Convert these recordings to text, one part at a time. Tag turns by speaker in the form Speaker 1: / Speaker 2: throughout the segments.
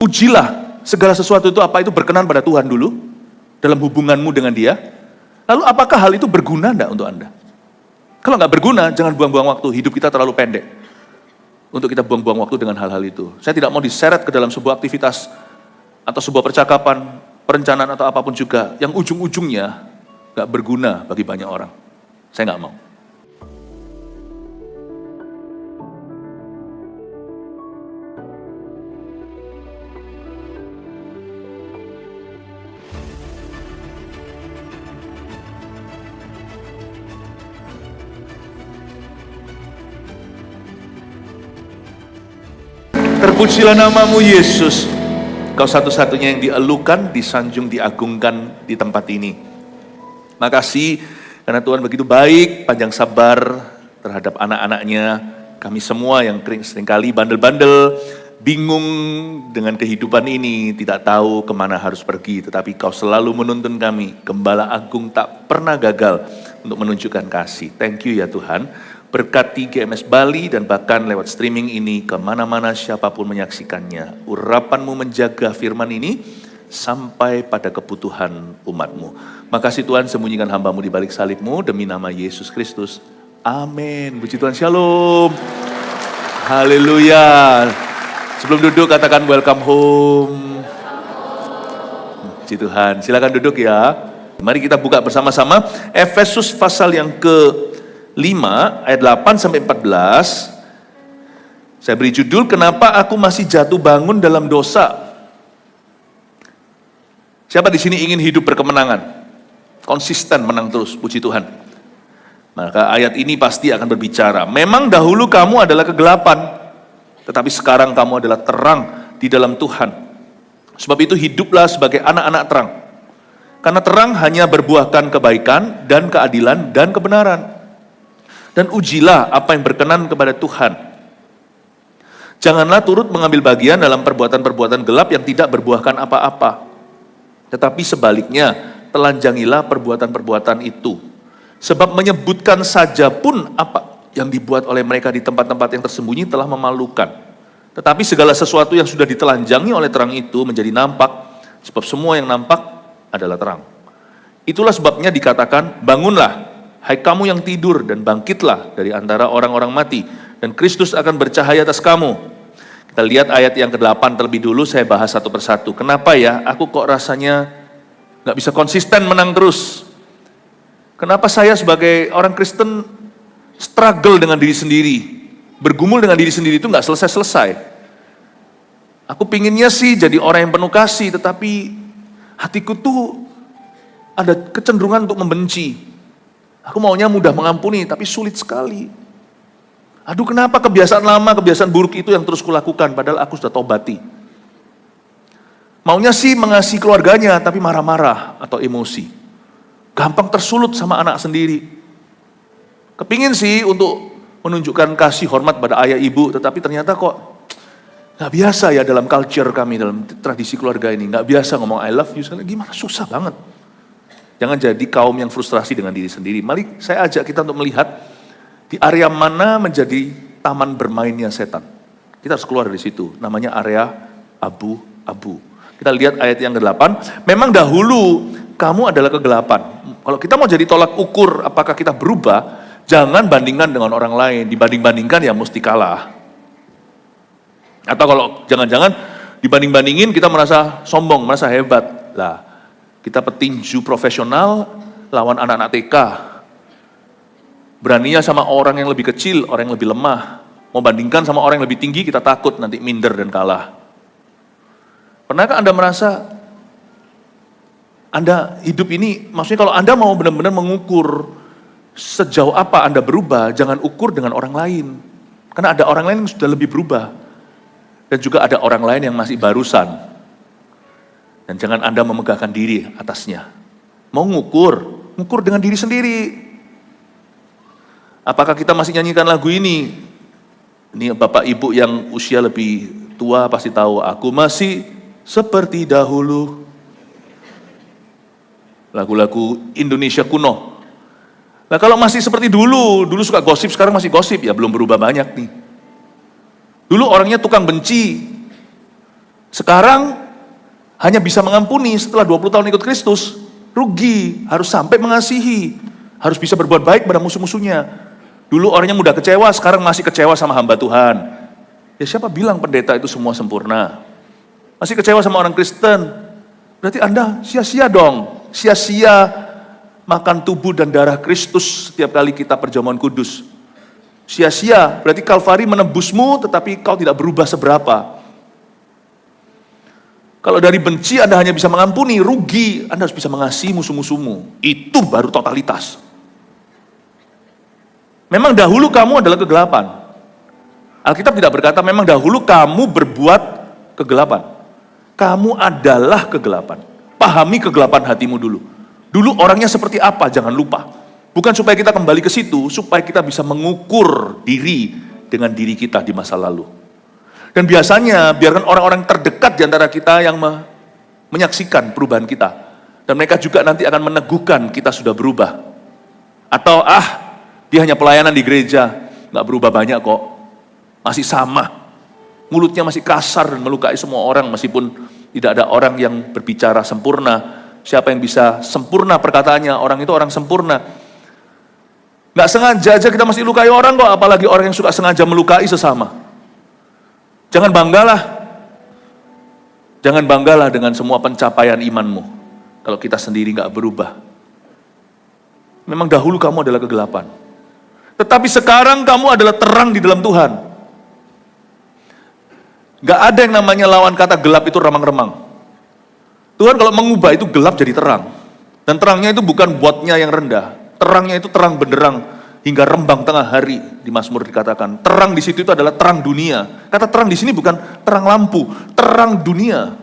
Speaker 1: Ujilah segala sesuatu itu apa itu berkenan pada Tuhan dulu, dalam hubunganmu dengan Dia. Lalu apakah hal itu berguna enggak untuk Anda? Kalau nggak berguna, jangan buang-buang waktu. Hidup kita terlalu pendek untuk kita buang-buang waktu dengan hal-hal itu. Saya tidak mau diseret ke dalam sebuah aktivitas atau sebuah percakapan, perencanaan atau apapun juga yang ujung-ujungnya nggak berguna bagi banyak orang. Saya nggak mau. Terpujilah namamu Yesus. Kau satu-satunya yang dielukan, disanjung, diagungkan di tempat ini. Makasih karena Tuhan begitu baik, panjang sabar terhadap anak-anaknya. Kami semua yang seringkali bandel-bandel, bingung dengan kehidupan ini, tidak tahu kemana harus pergi. Tetapi Kau selalu menuntun kami. Gembala Agung tak pernah gagal untuk menunjukkan kasih. Thank you ya Tuhan. Berkati GMS Bali dan bahkan lewat streaming ini kemana-mana siapapun menyaksikannya. Urapan-Mu menjaga firman ini sampai pada kebutuhan umat-Mu. Makasih Tuhan, sembunyikan hamba-Mu di balik salib-Mu demi nama Yesus Kristus. Amin. Puji Tuhan, shalom. Haleluya. Sebelum duduk katakan welcome home. Puji Tuhan, silakan duduk ya. Mari kita buka bersama-sama Efesus pasal yang ke-5 ayat 8 sampai 14. Saya beri judul, kenapa aku masih jatuh bangun dalam dosa. Siapa di sini ingin hidup berkemenangan? Konsisten menang terus, puji Tuhan. Maka ayat ini pasti akan berbicara. Memang dahulu kamu adalah kegelapan, tetapi sekarang kamu adalah terang di dalam Tuhan. Sebab itu hiduplah sebagai anak-anak terang. Karena terang hanya berbuahkan kebaikan dan keadilan dan kebenaran. Dan ujilah apa yang berkenan kepada Tuhan. Janganlah turut mengambil bagian dalam perbuatan-perbuatan gelap yang tidak berbuahkan apa-apa. Tetapi sebaliknya, telanjangilah perbuatan-perbuatan itu. Sebab menyebutkan saja pun apa yang dibuat oleh mereka di tempat-tempat yang tersembunyi telah memalukan. Tetapi segala sesuatu yang sudah ditelanjangi oleh terang itu menjadi nampak. Sebab semua yang nampak adalah terang. Itulah sebabnya dikatakan, bangunlah, hai kamu yang tidur, dan bangkitlah dari antara orang-orang mati, dan Kristus akan bercahaya atas kamu. Kita lihat ayat yang ke-8 terlebih dulu, saya bahas satu persatu. Kenapa ya, aku kok rasanya gak bisa konsisten menang terus? Kenapa saya sebagai orang Kristen struggle dengan diri sendiri? Bergumul dengan diri sendiri itu gak selesai-selesai. Aku pinginnya sih jadi orang yang penuh kasih, tetapi hatiku tuh ada kecenderungan untuk membenci. Aku maunya mudah mengampuni, tapi sulit sekali. Aduh, kenapa kebiasaan lama, kebiasaan buruk itu yang terus kulakukan, padahal aku sudah tobati. Maunya sih mengasihi keluarganya, tapi marah-marah atau emosi. Gampang tersulut sama anak sendiri. Kepingin sih untuk menunjukkan kasih hormat pada ayah ibu, tetapi ternyata kok gak biasa ya dalam culture kami, dalam tradisi keluarga ini. Gak biasa ngomong I love you, gimana, susah banget. Jangan jadi kaum yang frustrasi dengan diri sendiri. Mari saya ajak kita untuk melihat di area mana menjadi taman bermainnya setan. Kita harus keluar dari situ. Namanya area abu-abu. Kita lihat ayat yang ke-8. Memang dahulu kamu adalah kegelapan. Kalau kita mau jadi tolak ukur apakah kita berubah, jangan bandingkan dengan orang lain. Dibanding-bandingkan ya mesti kalah. Atau kalau jangan-jangan dibanding-bandingin kita merasa sombong, merasa hebat. Lah, kita petinju profesional lawan anak-anak TK. Beraninya sama orang yang lebih kecil, orang yang lebih lemah. Mau bandingkan sama orang yang lebih tinggi, kita takut nanti minder dan kalah. Pernahkah Anda merasa Anda hidup ini, maksudnya kalau Anda mau benar-benar mengukur sejauh apa Anda berubah, jangan ukur dengan orang lain. Karena ada orang lain yang sudah lebih berubah. Dan juga ada orang lain yang masih barusan. Dan jangan Anda memegahkan diri atasnya. Mau ngukur dengan diri sendiri. Apakah kita masih nyanyikan lagu ini? Ini Bapak Ibu yang usia lebih tua pasti tahu, aku masih seperti dahulu. Lagu-lagu Indonesia kuno. Nah kalau masih seperti dulu suka gosip, sekarang masih gosip, ya belum berubah banyak nih. Dulu orangnya tukang benci, Sekarang hanya bisa mengampuni setelah 20 tahun ikut Kristus. Rugi, harus sampai mengasihi, harus bisa berbuat baik pada musuh-musuhnya. Dulu orangnya mudah kecewa, sekarang masih kecewa sama hamba Tuhan. Ya siapa bilang pendeta itu semua sempurna? Masih kecewa sama orang Kristen, berarti Anda sia-sia dong. Sia-sia makan tubuh dan darah Kristus setiap kali kita perjamuan kudus. Sia-sia, berarti Kalvari menebusmu tetapi kau tidak berubah seberapa. Kalau dari benci Anda hanya bisa mengampuni, rugi. Anda harus bisa mengasihi musuh-musuhmu. Itu baru totalitas. Memang dahulu kamu adalah kegelapan. Alkitab tidak berkata memang dahulu kamu berbuat kegelapan. Kamu adalah kegelapan. Pahami kegelapan hatimu dulu. Dulu orangnya seperti apa, jangan lupa. Bukan supaya kita kembali ke situ, supaya kita bisa mengukur diri dengan diri kita di masa lalu. Dan biasanya biarkan orang-orang terdekat di antara kita yang menyaksikan perubahan kita. Dan mereka juga nanti akan meneguhkan kita sudah berubah. Atau dia hanya pelayanan di gereja, gak berubah banyak kok. Masih sama. Mulutnya masih kasar dan melukai semua orang meskipun tidak ada orang yang berbicara sempurna. Siapa yang bisa sempurna perkataannya, orang itu orang sempurna. Gak sengaja aja kita masih lukai orang kok, apalagi orang yang suka sengaja melukai sesama. Jangan banggalah. Jangan banggalah dengan semua pencapaian imanmu. Kalau kita sendiri gak berubah. Memang dahulu kamu adalah kegelapan. Tetapi sekarang kamu adalah terang di dalam Tuhan. Gak ada yang namanya lawan kata gelap itu remang-remang. Tuhan kalau mengubah itu gelap jadi terang. Dan terangnya itu bukan buatnya yang rendah. Terangnya itu terang benderang. Hingga rembang tengah hari, di Mazmur dikatakan. Terang di situ itu adalah terang dunia. Kata terang di sini bukan terang lampu, terang dunia.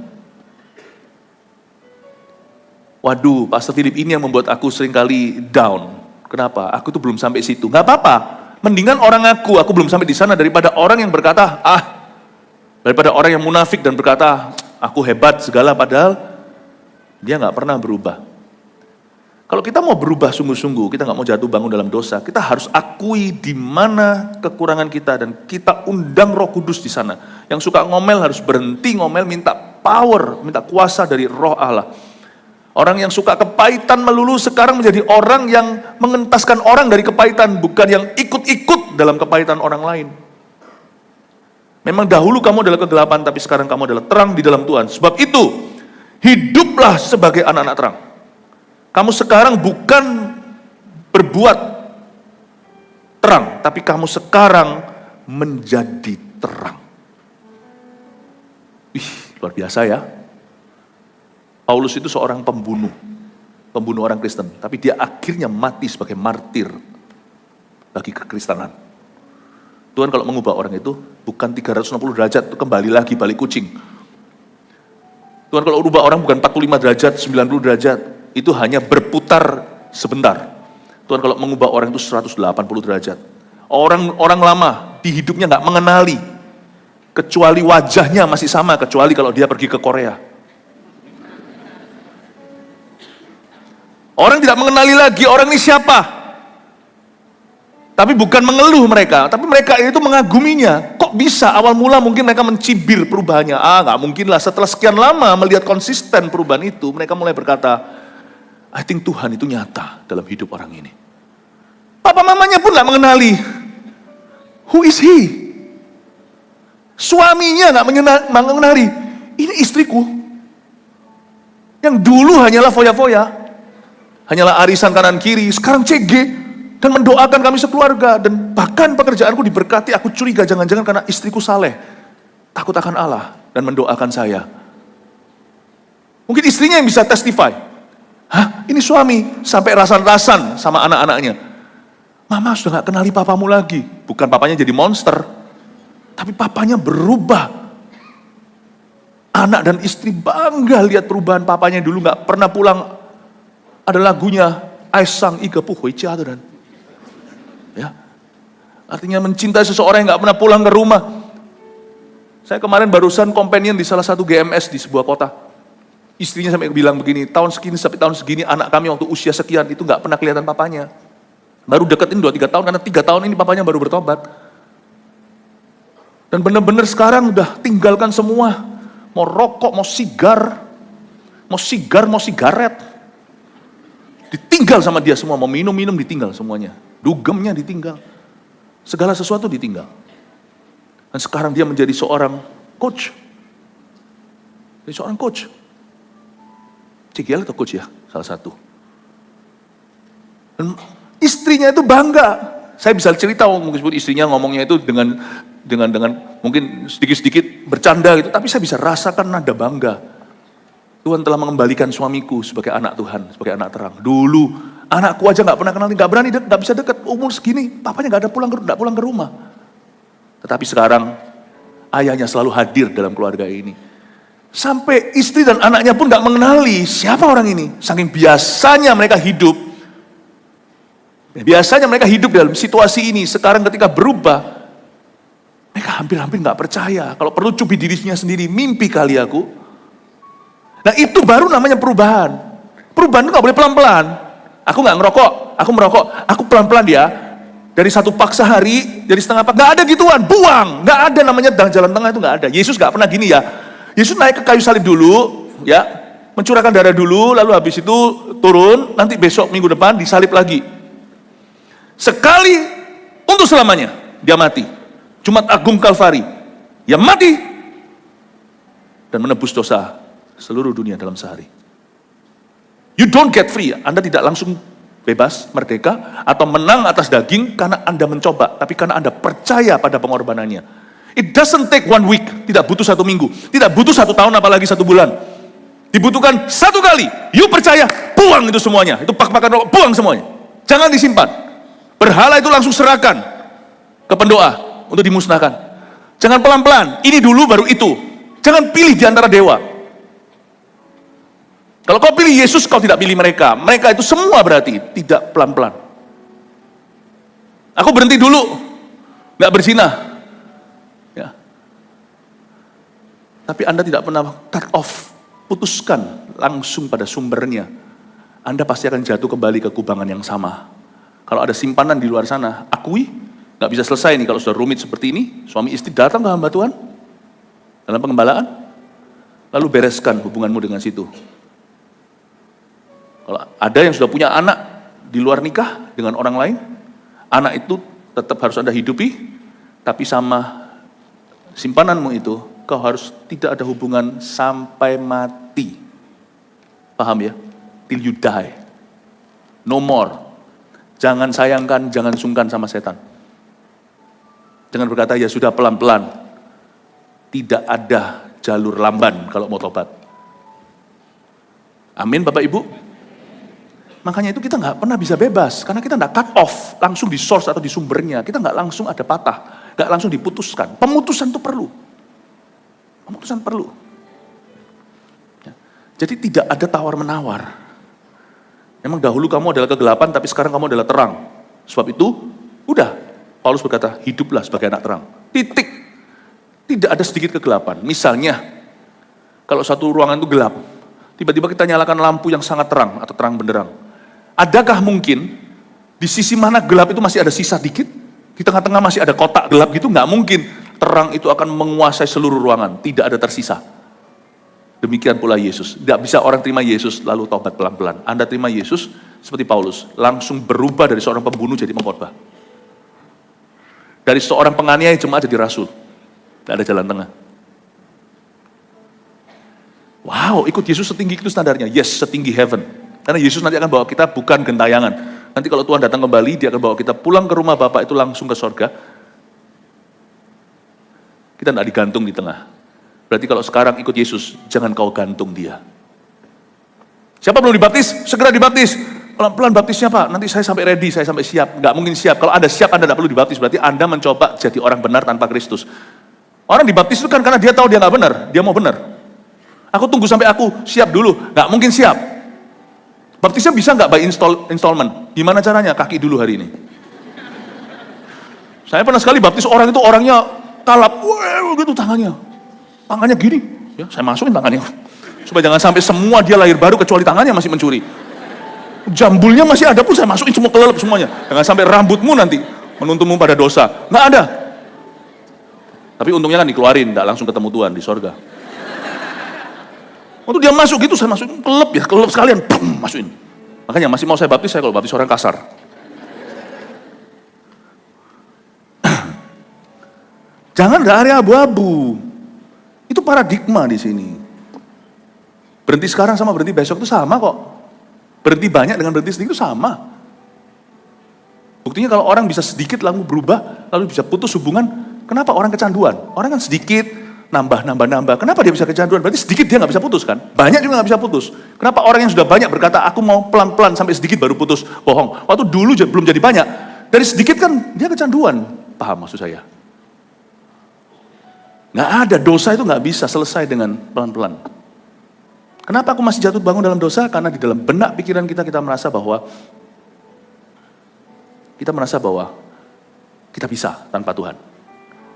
Speaker 1: Waduh, Pastor Philip ini yang membuat aku seringkali down. Kenapa? Aku tuh belum sampai situ. Gak apa-apa, mendingan orang aku belum sampai di sana daripada orang yang berkata, daripada orang yang munafik dan berkata, aku hebat segala, padahal dia gak pernah berubah. Kalau kita mau berubah sungguh-sungguh, kita nggak mau jatuh bangun dalam dosa, kita harus akui di mana kekurangan kita dan kita undang Roh Kudus di sana. Yang suka ngomel harus berhenti ngomel, minta power, minta kuasa dari Roh Allah. Orang yang suka kepahitan melulu sekarang menjadi orang yang mengentaskan orang dari kepahitan, bukan yang ikut-ikut dalam kepahitan orang lain. Memang dahulu kamu adalah kegelapan, tapi sekarang kamu adalah terang di dalam Tuhan. Sebab itu, hiduplah sebagai anak-anak terang. Kamu sekarang bukan berbuat terang, tapi kamu sekarang menjadi terang. Luar biasa ya. Paulus itu seorang pembunuh orang Kristen, tapi dia akhirnya mati sebagai martir bagi kekristenan. Tuhan kalau mengubah orang itu bukan 360 derajat, itu kembali lagi balik kucing. Tuhan kalau ubah orang bukan 45 derajat, 90 derajat, itu hanya berputar sebentar. Tuhan kalau mengubah orang itu 180 derajat. Orang lama di hidupnya nggak mengenali, kecuali wajahnya masih sama, kecuali kalau dia pergi ke Korea. Orang tidak mengenali lagi orang ini siapa. Tapi bukan mengeluh mereka, tapi mereka itu mengaguminya. Kok bisa? Awal mula mungkin mereka mencibir perubahannya. Nggak mungkin lah. Setelah sekian lama melihat konsisten perubahan itu, mereka mulai berkata, I think Tuhan itu nyata dalam hidup orang ini. Papa mamanya pun gak mengenali. Who is he? Suaminya gak mengenali. Ini istriku. Yang dulu hanyalah foya-foya. Hanyalah arisan kanan kiri. Sekarang CG. Dan mendoakan kami sekeluarga. Dan bahkan pekerjaanku diberkati. Aku curiga jangan-jangan karena istriku saleh. Takut akan Allah. Dan mendoakan saya. Mungkin istrinya yang bisa testify. Ini suami sampai rasan-rasan sama anak-anaknya. Mama sudah gak kenali papamu lagi. Bukan papanya jadi monster, tapi papanya berubah. Anak dan istri bangga lihat perubahan papanya. Dulu gak pernah pulang. Ada lagunya Aisang Iga Puhui Ciaduran. Ya, artinya mencintai seseorang yang gak pernah pulang ke rumah. Saya kemarin barusan companion di salah satu GMS di sebuah kota. Istrinya sampai bilang begini, tahun segini sampai tahun segini anak kami waktu usia sekian itu gak pernah kelihatan papanya. Baru deketin 2-3 tahun, karena 3 tahun ini papanya baru bertobat. Dan benar-benar sekarang udah tinggalkan semua. mau rokok, mau sigaret. Ditinggal sama dia semua, mau minum ditinggal semuanya. Dugemnya ditinggal. Segala sesuatu ditinggal. Dan sekarang dia menjadi seorang coach. Jadi seorang coach. CGL atau coach ya, salah satu. Dan istrinya itu bangga. Saya bisa cerita mungkin istrinya ngomongnya itu dengan mungkin sedikit-sedikit bercanda gitu, tapi saya bisa rasakan nada bangga. Tuhan telah mengembalikan suamiku sebagai anak Tuhan, sebagai anak terang. Dulu anakku aja nggak pernah kenal, nggak berani, nggak bisa dekat. Umur segini, papanya nggak pulang ke rumah. Tetapi sekarang ayahnya selalu hadir dalam keluarga ini. Sampai istri dan anaknya pun nggak mengenali siapa orang ini. Saking biasanya mereka hidup. Biasanya mereka hidup dalam situasi ini. Sekarang ketika berubah, mereka hampir-hampir nggak percaya. Kalau perlu cubit dirinya sendiri, mimpi kali aku. Nah itu baru namanya perubahan. Perubahan itu gak boleh pelan-pelan. Aku gak ngerokok, aku merokok, aku pelan-pelan ya. Dari satu pak sehari, dari setengah pak, gak ada gituan, buang. Gak ada namanya jalan tengah itu gak ada. Yesus gak pernah gini ya. Yesus naik ke kayu salib dulu, ya, mencurahkan darah dulu, lalu habis itu turun, nanti besok minggu depan disalib lagi. Sekali untuk selamanya, dia mati. Jumat Agung Kalvari, dia mati dan menebus dosa seluruh dunia dalam sehari. You don't get free, Anda tidak langsung bebas, merdeka, atau menang atas daging karena Anda mencoba, tapi karena Anda percaya pada pengorbanannya. It doesn't take 1 week, tidak butuh 1 minggu, tidak butuh 1 tahun apalagi 1 bulan. Dibutuhkan 1 kali, you percaya, buang itu semuanya, itu pak-pakan rokok, buang semuanya. Jangan disimpan. Berhala itu langsung serahkan ke pendoa untuk dimusnahkan. Jangan pelan-pelan, ini dulu baru itu. Jangan pilih di antara dewa. Kalau kau pilih Yesus, kau tidak pilih mereka. Mereka itu semua berarti tidak pelan-pelan. Aku berhenti dulu, nggak berzina. Ya. Tapi Anda tidak pernah cut off, putuskan langsung pada sumbernya. Anda pasti akan jatuh kembali ke kubangan yang sama. Kalau ada simpanan di luar sana, akui, nggak bisa selesai nih kalau sudah rumit seperti ini. Suami istri datang ke hamba Tuhan dalam pengembalaan, lalu bereskan hubunganmu dengan situ. Kalau ada yang sudah punya anak di luar nikah dengan orang lain, anak itu tetap harus Anda hidupi, tapi sama simpananmu itu, kau harus tidak ada hubungan sampai mati. Paham ya? Till you die. No more. Jangan sayangkan, jangan sungkan sama setan. Jangan berkata, ya sudah pelan-pelan. Tidak ada jalur lamban kalau mau tobat. Amin Bapak Ibu. Makanya itu kita nggak pernah bisa bebas, karena kita nggak cut off, langsung di source atau di sumbernya. Kita nggak langsung ada patah, nggak langsung diputuskan. Pemutusan itu perlu. Pemutusan perlu. Ya. Jadi tidak ada tawar-menawar. Memang dahulu kamu adalah kegelapan, tapi sekarang kamu adalah terang. Sebab itu, udah. Paulus berkata, hiduplah sebagai anak terang. Titik. Tidak ada sedikit kegelapan. Misalnya, kalau satu ruangan itu gelap, tiba-tiba kita nyalakan lampu yang sangat terang atau terang benderang. Adakah mungkin di sisi mana gelap itu masih ada sisa dikit? Di tengah-tengah masih ada kotak gelap gitu? Nggak mungkin. Terang itu akan menguasai seluruh ruangan. Tidak ada tersisa. Demikian pula Yesus. Tidak bisa orang terima Yesus lalu tobat pelan-pelan. Anda terima Yesus seperti Paulus. Langsung berubah dari seorang pembunuh jadi pengkhotbah. Dari seorang penganiaya jemaat jadi rasul. Tidak ada jalan tengah. Wow, ikut Yesus setinggi itu standarnya. Yes, setinggi heaven. Karena Yesus nanti akan bawa kita bukan gentayangan. Nanti kalau Tuhan datang kembali, dia akan bawa kita pulang ke rumah Bapa itu langsung ke sorga. Kita tidak digantung di tengah. Berarti kalau sekarang ikut Yesus, jangan kau gantung dia. Siapa belum dibaptis? Segera dibaptis. Pelan-pelan baptisnya Pak, nanti saya sampai ready, saya sampai siap. Nggak mungkin siap. Kalau Anda siap, Anda tidak perlu dibaptis. Berarti Anda mencoba jadi orang benar tanpa Kristus. Orang dibaptis itu kan karena dia tahu dia nggak benar, dia mau benar. Aku tunggu sampai aku siap dulu, nggak mungkin siap. Baptisnya bisa nggak by installment? Gimana caranya? Kaki dulu hari ini. Saya pernah sekali baptis orang itu orangnya kalap, gitu tangannya gini. Ya, saya masukin tangannya supaya jangan sampai semua dia lahir baru kecuali tangannya masih mencuri. Jambulnya masih ada pun saya masukin semua kelelep semuanya. Jangan sampai rambutmu nanti menuntunmu pada dosa. Nggak ada. Tapi untungnya kan dikeluarin, nggak langsung ketemu Tuhan di sorga. Waktu dia masuk gitu, saya masuk, kelep sekalian, boom, masukin. Makanya masih mau saya baptis, saya kalau baptis orang kasar. Jangan ada area abu-abu. Itu paradigma di sini. Berhenti sekarang sama berhenti besok itu sama kok. Berhenti banyak dengan berhenti sedikit itu sama. Buktinya kalau orang bisa sedikit lalu berubah, lalu bisa putus hubungan, kenapa orang kecanduan? Orang kan sedikit, nambah. Kenapa dia bisa kecanduan? Berarti sedikit dia nggak bisa putus kan? Banyak juga nggak bisa putus. Kenapa orang yang sudah banyak berkata, aku mau pelan-pelan sampai sedikit baru putus? Bohong. Waktu dulu belum jadi banyak. Dari sedikit kan dia kecanduan. Paham maksud saya? Nggak ada, dosa itu nggak bisa selesai dengan pelan-pelan. Kenapa aku masih jatuh bangun dalam dosa? Karena di dalam benak pikiran kita merasa bahwa kita bisa tanpa Tuhan.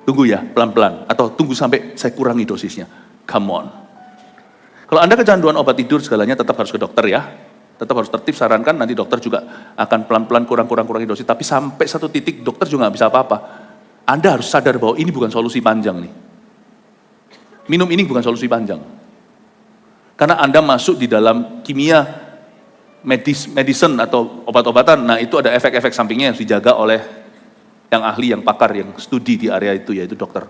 Speaker 1: Tunggu ya, pelan-pelan. Atau tunggu sampai saya kurangi dosisnya. Come on. Kalau Anda kecanduan obat tidur segalanya tetap harus ke dokter ya. Tetap harus tertib, sarankan, nanti dokter juga akan pelan-pelan kurangi dosis. Tapi sampai satu titik dokter juga nggak bisa apa-apa. Anda harus sadar bahwa ini bukan solusi panjang nih. Minum ini bukan solusi panjang. Karena Anda masuk di dalam kimia medicine atau obat-obatan, nah itu ada efek-efek sampingnya yang dijaga oleh yang ahli, yang pakar, yang studi di area itu, yaitu dokter.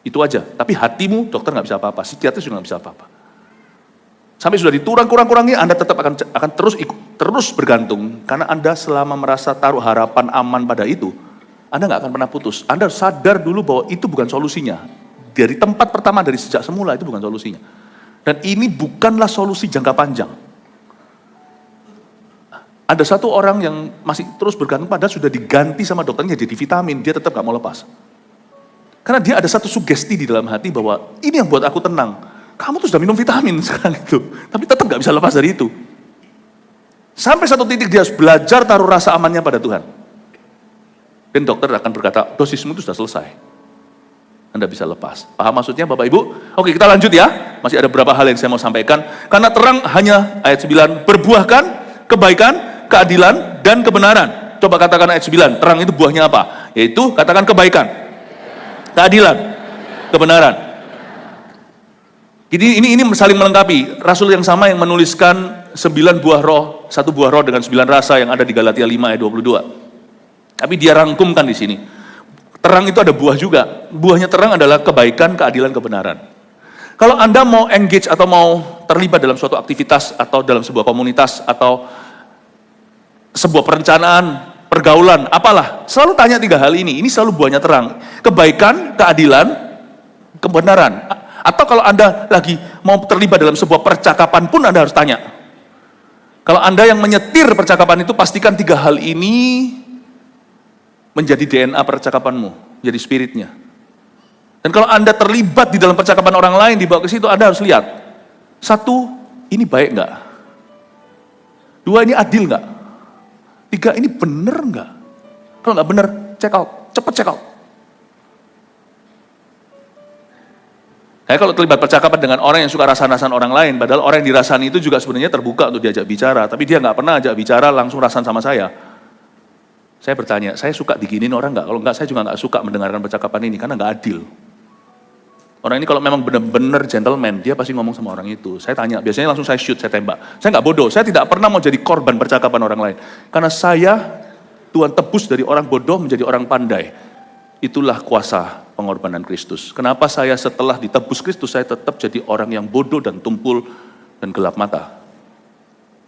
Speaker 1: Itu aja. Tapi hatimu, dokter nggak bisa apa-apa, psikiatris juga nggak bisa apa-apa. Sampai sudah kurangi, Anda tetap akan terus bergantung, karena Anda selama merasa taruh harapan aman pada itu, Anda nggak akan pernah putus. Anda sadar dulu bahwa itu bukan solusinya. Dari tempat pertama, dari sejak semula itu bukan solusinya. Dan ini bukanlah solusi jangka panjang. Ada satu orang yang masih terus bergantung, padahal sudah diganti sama dokternya jadi vitamin, dia tetap gak mau lepas. Karena dia ada satu sugesti di dalam hati bahwa ini yang buat aku tenang. Kamu tuh sudah minum vitamin sekarang itu, tapi tetap gak bisa lepas dari itu. Sampai satu titik dia harus belajar taruh rasa amannya pada Tuhan. Dan dokter akan berkata, dosismu itu sudah selesai. Anda bisa lepas. Paham maksudnya Bapak Ibu? Oke, kita lanjut ya. Masih ada beberapa hal yang saya mau sampaikan. Karena terang hanya ayat 9, berbuahkan kebaikan, keadilan, dan kebenaran. Coba katakan ayat 9, terang itu buahnya apa? Yaitu katakan kebaikan, keadilan, kebenaran. Jadi ini saling melengkapi. Rasul yang sama yang menuliskan 9 buah roh, 1 buah roh dengan 9 rasa yang ada di Galatia 5 ayat 22. Tapi dia rangkumkan di sini. Terang itu ada buah juga. Buahnya terang adalah kebaikan, keadilan, kebenaran. Kalau Anda mau engage atau mau terlibat dalam suatu aktivitas atau dalam sebuah komunitas atau sebuah perencanaan, pergaulan, apalah, selalu tanya 3 hal ini. Ini selalu buahnya terang. Kebaikan, keadilan, kebenaran. Atau kalau Anda lagi mau terlibat dalam sebuah percakapan pun Anda harus tanya. Kalau Anda yang menyetir percakapan itu, pastikan 3 hal ini menjadi DNA percakapanmu, jadi spiritnya. Dan kalau Anda terlibat di dalam percakapan orang lain, dibawa ke situ, Anda harus lihat. 1, ini baik nggak? 2, ini adil nggak? 3, ini benar nggak? Kalau nggak benar, check out, cepat check out. Kayak kalau terlibat percakapan dengan orang yang suka rasan-rasan orang lain, padahal orang yang dirasani itu juga sebenarnya terbuka untuk diajak bicara, tapi dia nggak pernah ajak bicara langsung rasan sama saya. Saya bertanya, saya suka diginiin orang nggak? Kalau nggak, saya juga nggak suka mendengarkan percakapan ini, karena nggak adil. Orang ini kalau memang benar-benar gentleman, dia pasti ngomong sama orang itu. Saya tanya, biasanya langsung saya shoot, saya tembak. Saya nggak bodoh, saya tidak pernah mau jadi korban percakapan orang lain. Karena saya, Tuhan tebus dari orang bodoh menjadi orang pandai. Itulah kuasa pengorbanan Kristus. Kenapa saya setelah ditebus Kristus, saya tetap jadi orang yang bodoh dan tumpul dan gelap mata.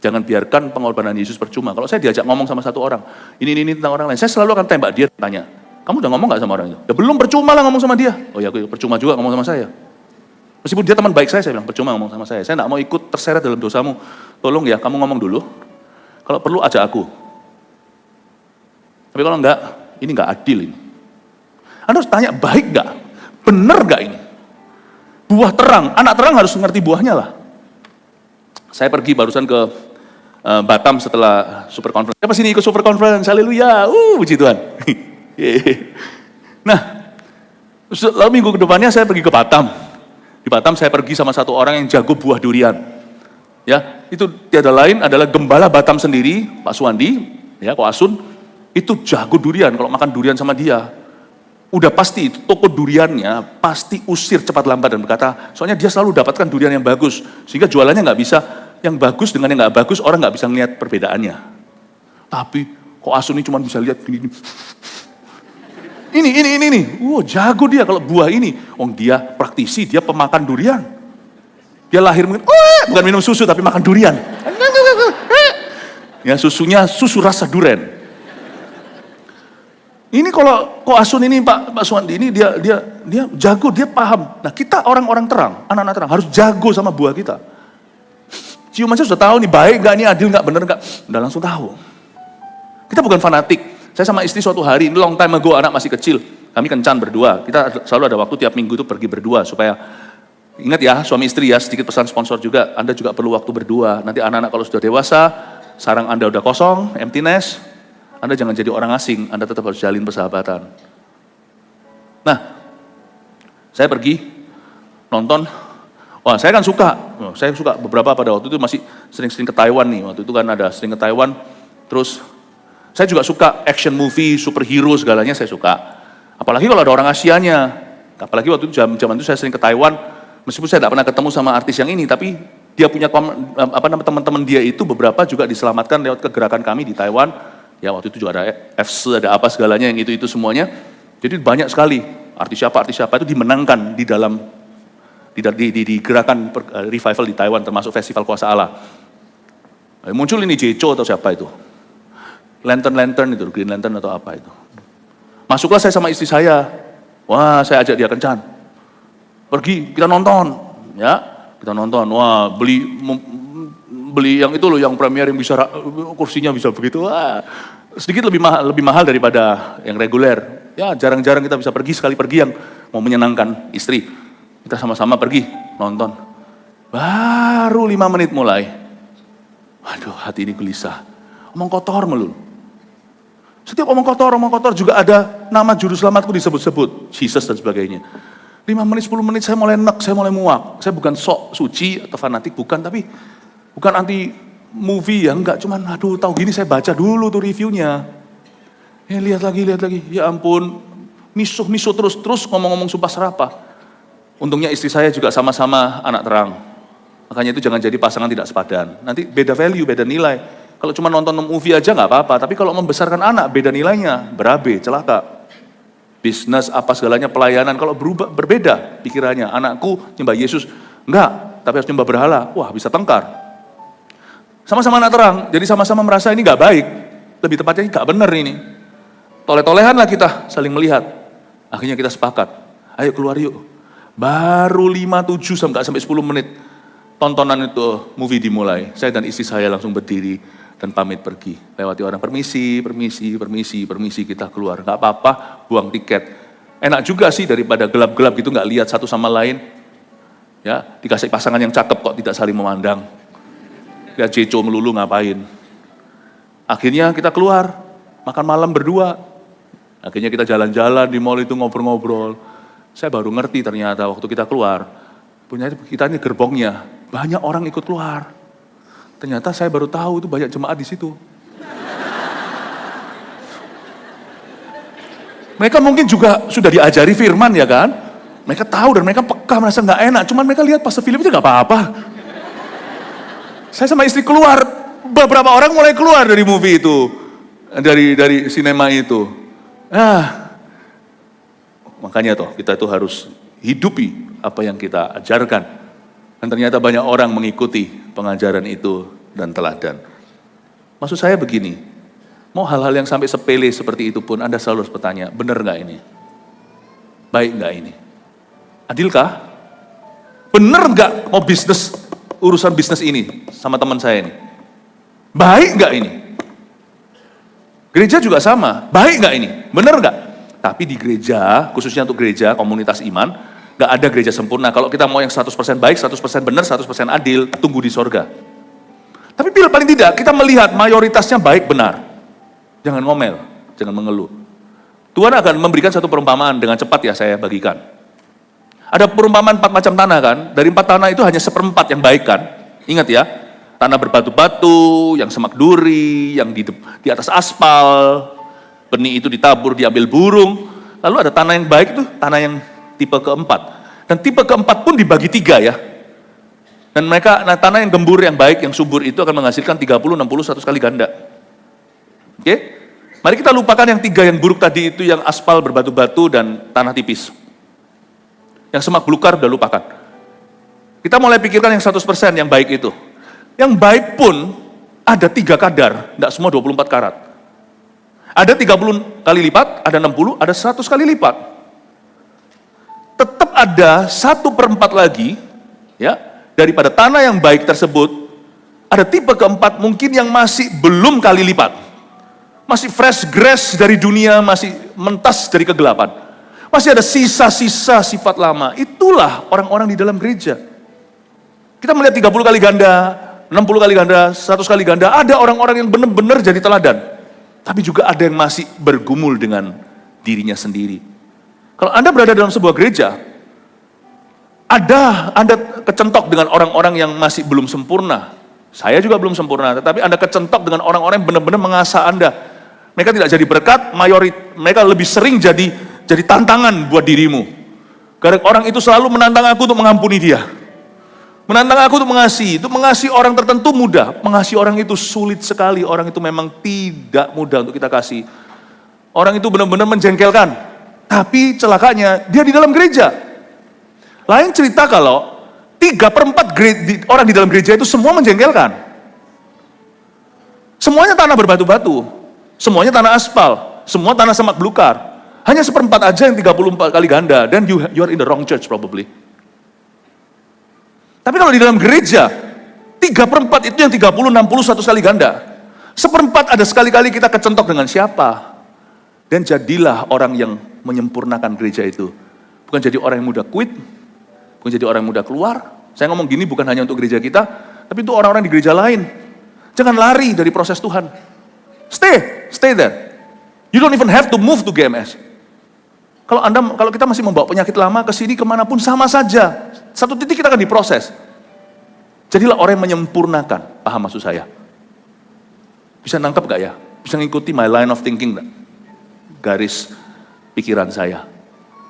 Speaker 1: Jangan biarkan pengorbanan Yesus percuma. Kalau saya diajak ngomong sama satu orang, ini tentang orang lain, saya selalu akan tembak dia, tanya, kamu udah ngomong gak sama orang itu? Ya belum, percuma lah ngomong sama dia. Oh ya, percuma juga ngomong sama saya. Meskipun dia teman baik saya bilang, percuma ngomong sama saya. Saya gak mau ikut terseret dalam dosamu. Tolong ya, kamu ngomong dulu. Kalau perlu ajak aku. Tapi kalau enggak, ini gak adil ini. Anda harus tanya, baik gak? Benar gak ini? Buah terang, anak terang harus ngerti buahnya lah. Saya pergi barusan ke Batam setelah Super Conference. Siapa sini ikut Super Conference? Haleluya. Puji Tuhan. Nah, lalu minggu kedepannya saya pergi ke Batam. Di Batam saya pergi sama satu orang yang jago buah durian. Ya, itu tiada lain adalah gembala Batam sendiri, Pak Suwandi, ya, Pak Asun, itu jago durian. Kalau makan durian sama dia, udah pasti itu toko duriannya pasti usir cepat lambat dan berkata, soalnya dia selalu dapatkan durian yang bagus, sehingga jualannya nggak bisa, yang bagus dengan yang nggak bagus orang nggak bisa ngeliat perbedaannya. Tapi kok Asun ini cuma bisa lihat gini. Ini. Jago dia kalau buah ini. Dia praktisi, dia pemakan durian. Dia lahir mungkin, bukan minum susu tapi makan durian. Ya susunya susu rasa durian. Ini kalau kok Asun ini Pak Suwandi ini dia jago, dia paham. Nah kita orang-orang terang, anak-anak terang harus jago sama buah kita. Cium aja sudah tahu nih baik nggak, ini adil nggak, bener nggak, udah langsung tahu. Kita bukan fanatik. Saya sama istri suatu hari, ini long time ago, anak masih kecil. Kami kencan berdua. Kita selalu ada waktu tiap minggu itu pergi berdua. Supaya, ingat ya suami istri ya, sedikit pesan sponsor juga. Anda juga perlu waktu berdua. Nanti anak-anak kalau sudah dewasa, sarang Anda udah kosong, empty nest. Anda jangan jadi orang asing, Anda tetap harus jalin persahabatan. Nah, saya pergi nonton. Wah saya kan suka. Saya suka beberapa pada waktu itu masih sering-sering ke Taiwan nih. Waktu itu kan ada sering ke Taiwan. Terus saya juga suka action movie, superhero segalanya saya suka. Apalagi kalau ada orang Asianya. Apalagi waktu itu zaman itu saya sering ke Taiwan, meskipun saya tidak pernah ketemu sama artis yang ini, tapi dia punya teman-teman dia itu beberapa juga diselamatkan lewat kegerakan kami di Taiwan. Ya waktu itu juga ada FC, ada apa segalanya yang itu semuanya. Jadi banyak sekali artis siapa itu dimenangkan di dalam di gerakan revival di Taiwan, termasuk festival Kuasa Allah. Muncul ini Jecho atau siapa itu? Lantern itu, Green Lantern atau apa itu. Masuklah saya sama istri saya. Wah, saya ajak dia kencan. Pergi, kita nonton. Ya, kita nonton. Wah, beli yang itu loh, yang premier yang bisa kursinya bisa begitu. Wah, sedikit lebih mahal daripada yang reguler. Ya, jarang-jarang kita bisa pergi, sekali pergi yang mau menyenangkan istri. Kita sama-sama pergi nonton. Baru 5 menit mulai. Waduh, hati ini gelisah. Omong kotor melulu. Setiap omong kotor juga ada nama juru selamatku disebut-sebut, Jesus dan sebagainya. 5 menit, 10 menit saya mulai enek, saya mulai muak. Saya bukan sok suci atau fanatik, bukan, tapi bukan anti movie ya, enggak. Cuman aduh tahu gini saya baca dulu tuh reviewnya. Lihat lagi, ya ampun, misuh terus ngomong-ngomong sumpah serapah. Untungnya istri saya juga sama-sama anak terang. Makanya itu jangan jadi pasangan tidak sepadan. Nanti beda value, beda nilai. Kalau cuma nonton movie aja nggak apa-apa, tapi kalau membesarkan anak beda nilainya, berabe, celaka. Bisnis apa segalanya, pelayanan, kalau berbeda pikirannya. Anakku nyembah Yesus, enggak, tapi harus nyembah berhala, wah bisa tengkar. Sama-sama anak terang, jadi sama-sama merasa ini nggak baik, lebih tepatnya nggak benar ini. Toleh-tolehan lah kita saling melihat. Akhirnya kita sepakat, ayo keluar yuk. Baru 5-7 sampai 10 menit tontonan itu movie dimulai. Saya dan istri saya langsung berdiri dan pamit pergi. Lewati orang, permisi, kita keluar. Gak apa-apa, buang tiket. Enak juga sih daripada gelap-gelap gitu gak lihat satu sama lain. Ya, dikasih pasangan yang cakep kok tidak saling memandang. Lihat Jecho melulu ngapain. Akhirnya kita keluar, makan malam berdua. Akhirnya kita jalan-jalan di mall itu ngobrol-ngobrol. Saya baru ngerti ternyata waktu kita keluar, punya kita ini gerbongnya, banyak orang ikut keluar. Ternyata saya baru tahu itu banyak jemaat di situ. Mereka mungkin juga sudah diajari firman ya kan? Mereka tahu dan mereka peka, merasa nggak enak. Cuman mereka lihat Pastor Philip itu nggak apa-apa. Saya sama istri keluar, beberapa orang mulai keluar dari movie itu, dari sinema itu. Makanya kita itu harus hidupi apa yang kita ajarkan. Dan ternyata banyak orang mengikuti pengajaran itu dan teladan. Maksud saya begini, mau hal-hal yang sampai sepele seperti itu pun Anda selalu harus bertanya, benar nggak ini? Baik nggak ini? Adilkah? Benar nggak mau urusan bisnis ini sama teman saya ini? Baik nggak ini? Gereja juga sama, baik nggak ini? Benar nggak? Tapi di gereja, khususnya untuk gereja, komunitas iman, gak ada gereja sempurna. Kalau kita mau yang 100% baik, 100% benar, 100% adil, tunggu di sorga. Tapi paling tidak, kita melihat mayoritasnya baik benar. Jangan ngomel, jangan mengeluh. Tuhan akan memberikan satu perumpamaan dengan cepat ya saya bagikan. Ada perumpamaan 4 macam tanah kan, dari 4 tanah itu hanya 1/4 yang baik kan. Ingat ya, tanah berbatu-batu, yang semak duri, yang di atas aspal, benih itu ditabur, diambil burung. Lalu ada tanah yang baik itu, tanah yang tipe keempat. Dan tipe keempat pun dibagi 3 ya. Dan tanah yang gembur, yang baik, yang subur itu akan menghasilkan 30, 60, 100 kali ganda. Oke? Mari kita lupakan yang 3 yang buruk tadi itu, yang aspal berbatu-batu dan tanah tipis. Yang semak belukar udah lupakan. Kita mulai pikirkan yang 100% yang baik itu. Yang baik pun ada 3 kadar, tidak semua 24 karat. Ada 30 kali lipat, ada 60, ada 100 kali lipat. Tetap ada 1/4 lagi, ya, daripada tanah yang baik tersebut, ada tipe keempat mungkin yang masih belum kali lipat. Masih fresh grass dari dunia, masih mentas dari kegelapan. Masih ada sisa-sisa sifat lama. Itulah orang-orang di dalam gereja. Kita melihat 30 kali ganda, 60 kali ganda, 100 kali ganda, ada orang-orang yang benar-benar jadi teladan. Tapi juga ada yang masih bergumul dengan dirinya sendiri. Kalau Anda berada dalam sebuah gereja, Anda kecentok dengan orang-orang yang masih belum sempurna. Saya juga belum sempurna, tetapi Anda kecentok dengan orang-orang yang benar-benar mengasah Anda. Mereka tidak jadi berkat, mereka lebih sering jadi tantangan buat dirimu. Karena orang itu selalu menantang aku untuk mengampuni dia. Menantang aku untuk mengasihi orang tertentu mudah, mengasihi orang itu sulit sekali, orang itu memang tidak mudah untuk kita kasih. Orang itu benar-benar menjengkelkan, tapi celakanya dia di dalam gereja. Lain cerita kalau 3/4 orang di dalam gereja itu semua menjengkelkan. Semuanya tanah berbatu-batu, semuanya tanah aspal, semua tanah semak belukar. Hanya 1/4 aja yang 34 kali ganda, dan you are in the wrong church probably. Tapi kalau di dalam gereja, 3/4 itu yang 30, 60, 100 kali ganda. 1/4 ada sekali-kali kita kecentok dengan siapa. Dan jadilah orang yang menyempurnakan gereja itu. Bukan jadi orang yang mudah quit, bukan jadi orang yang mudah keluar. Saya ngomong gini bukan hanya untuk gereja kita, tapi itu orang-orang di gereja lain. Jangan lari dari proses Tuhan. Stay there. You don't even have to move to GMS. Kalau kita masih membawa penyakit lama ke sini kemanapun sama saja. Satu titik kita akan diproses. Jadilah orang yang menyempurnakan. Paham maksud saya? Bisa nangkep gak ya? Bisa ngikuti my line of thinking gak? Garis pikiran saya.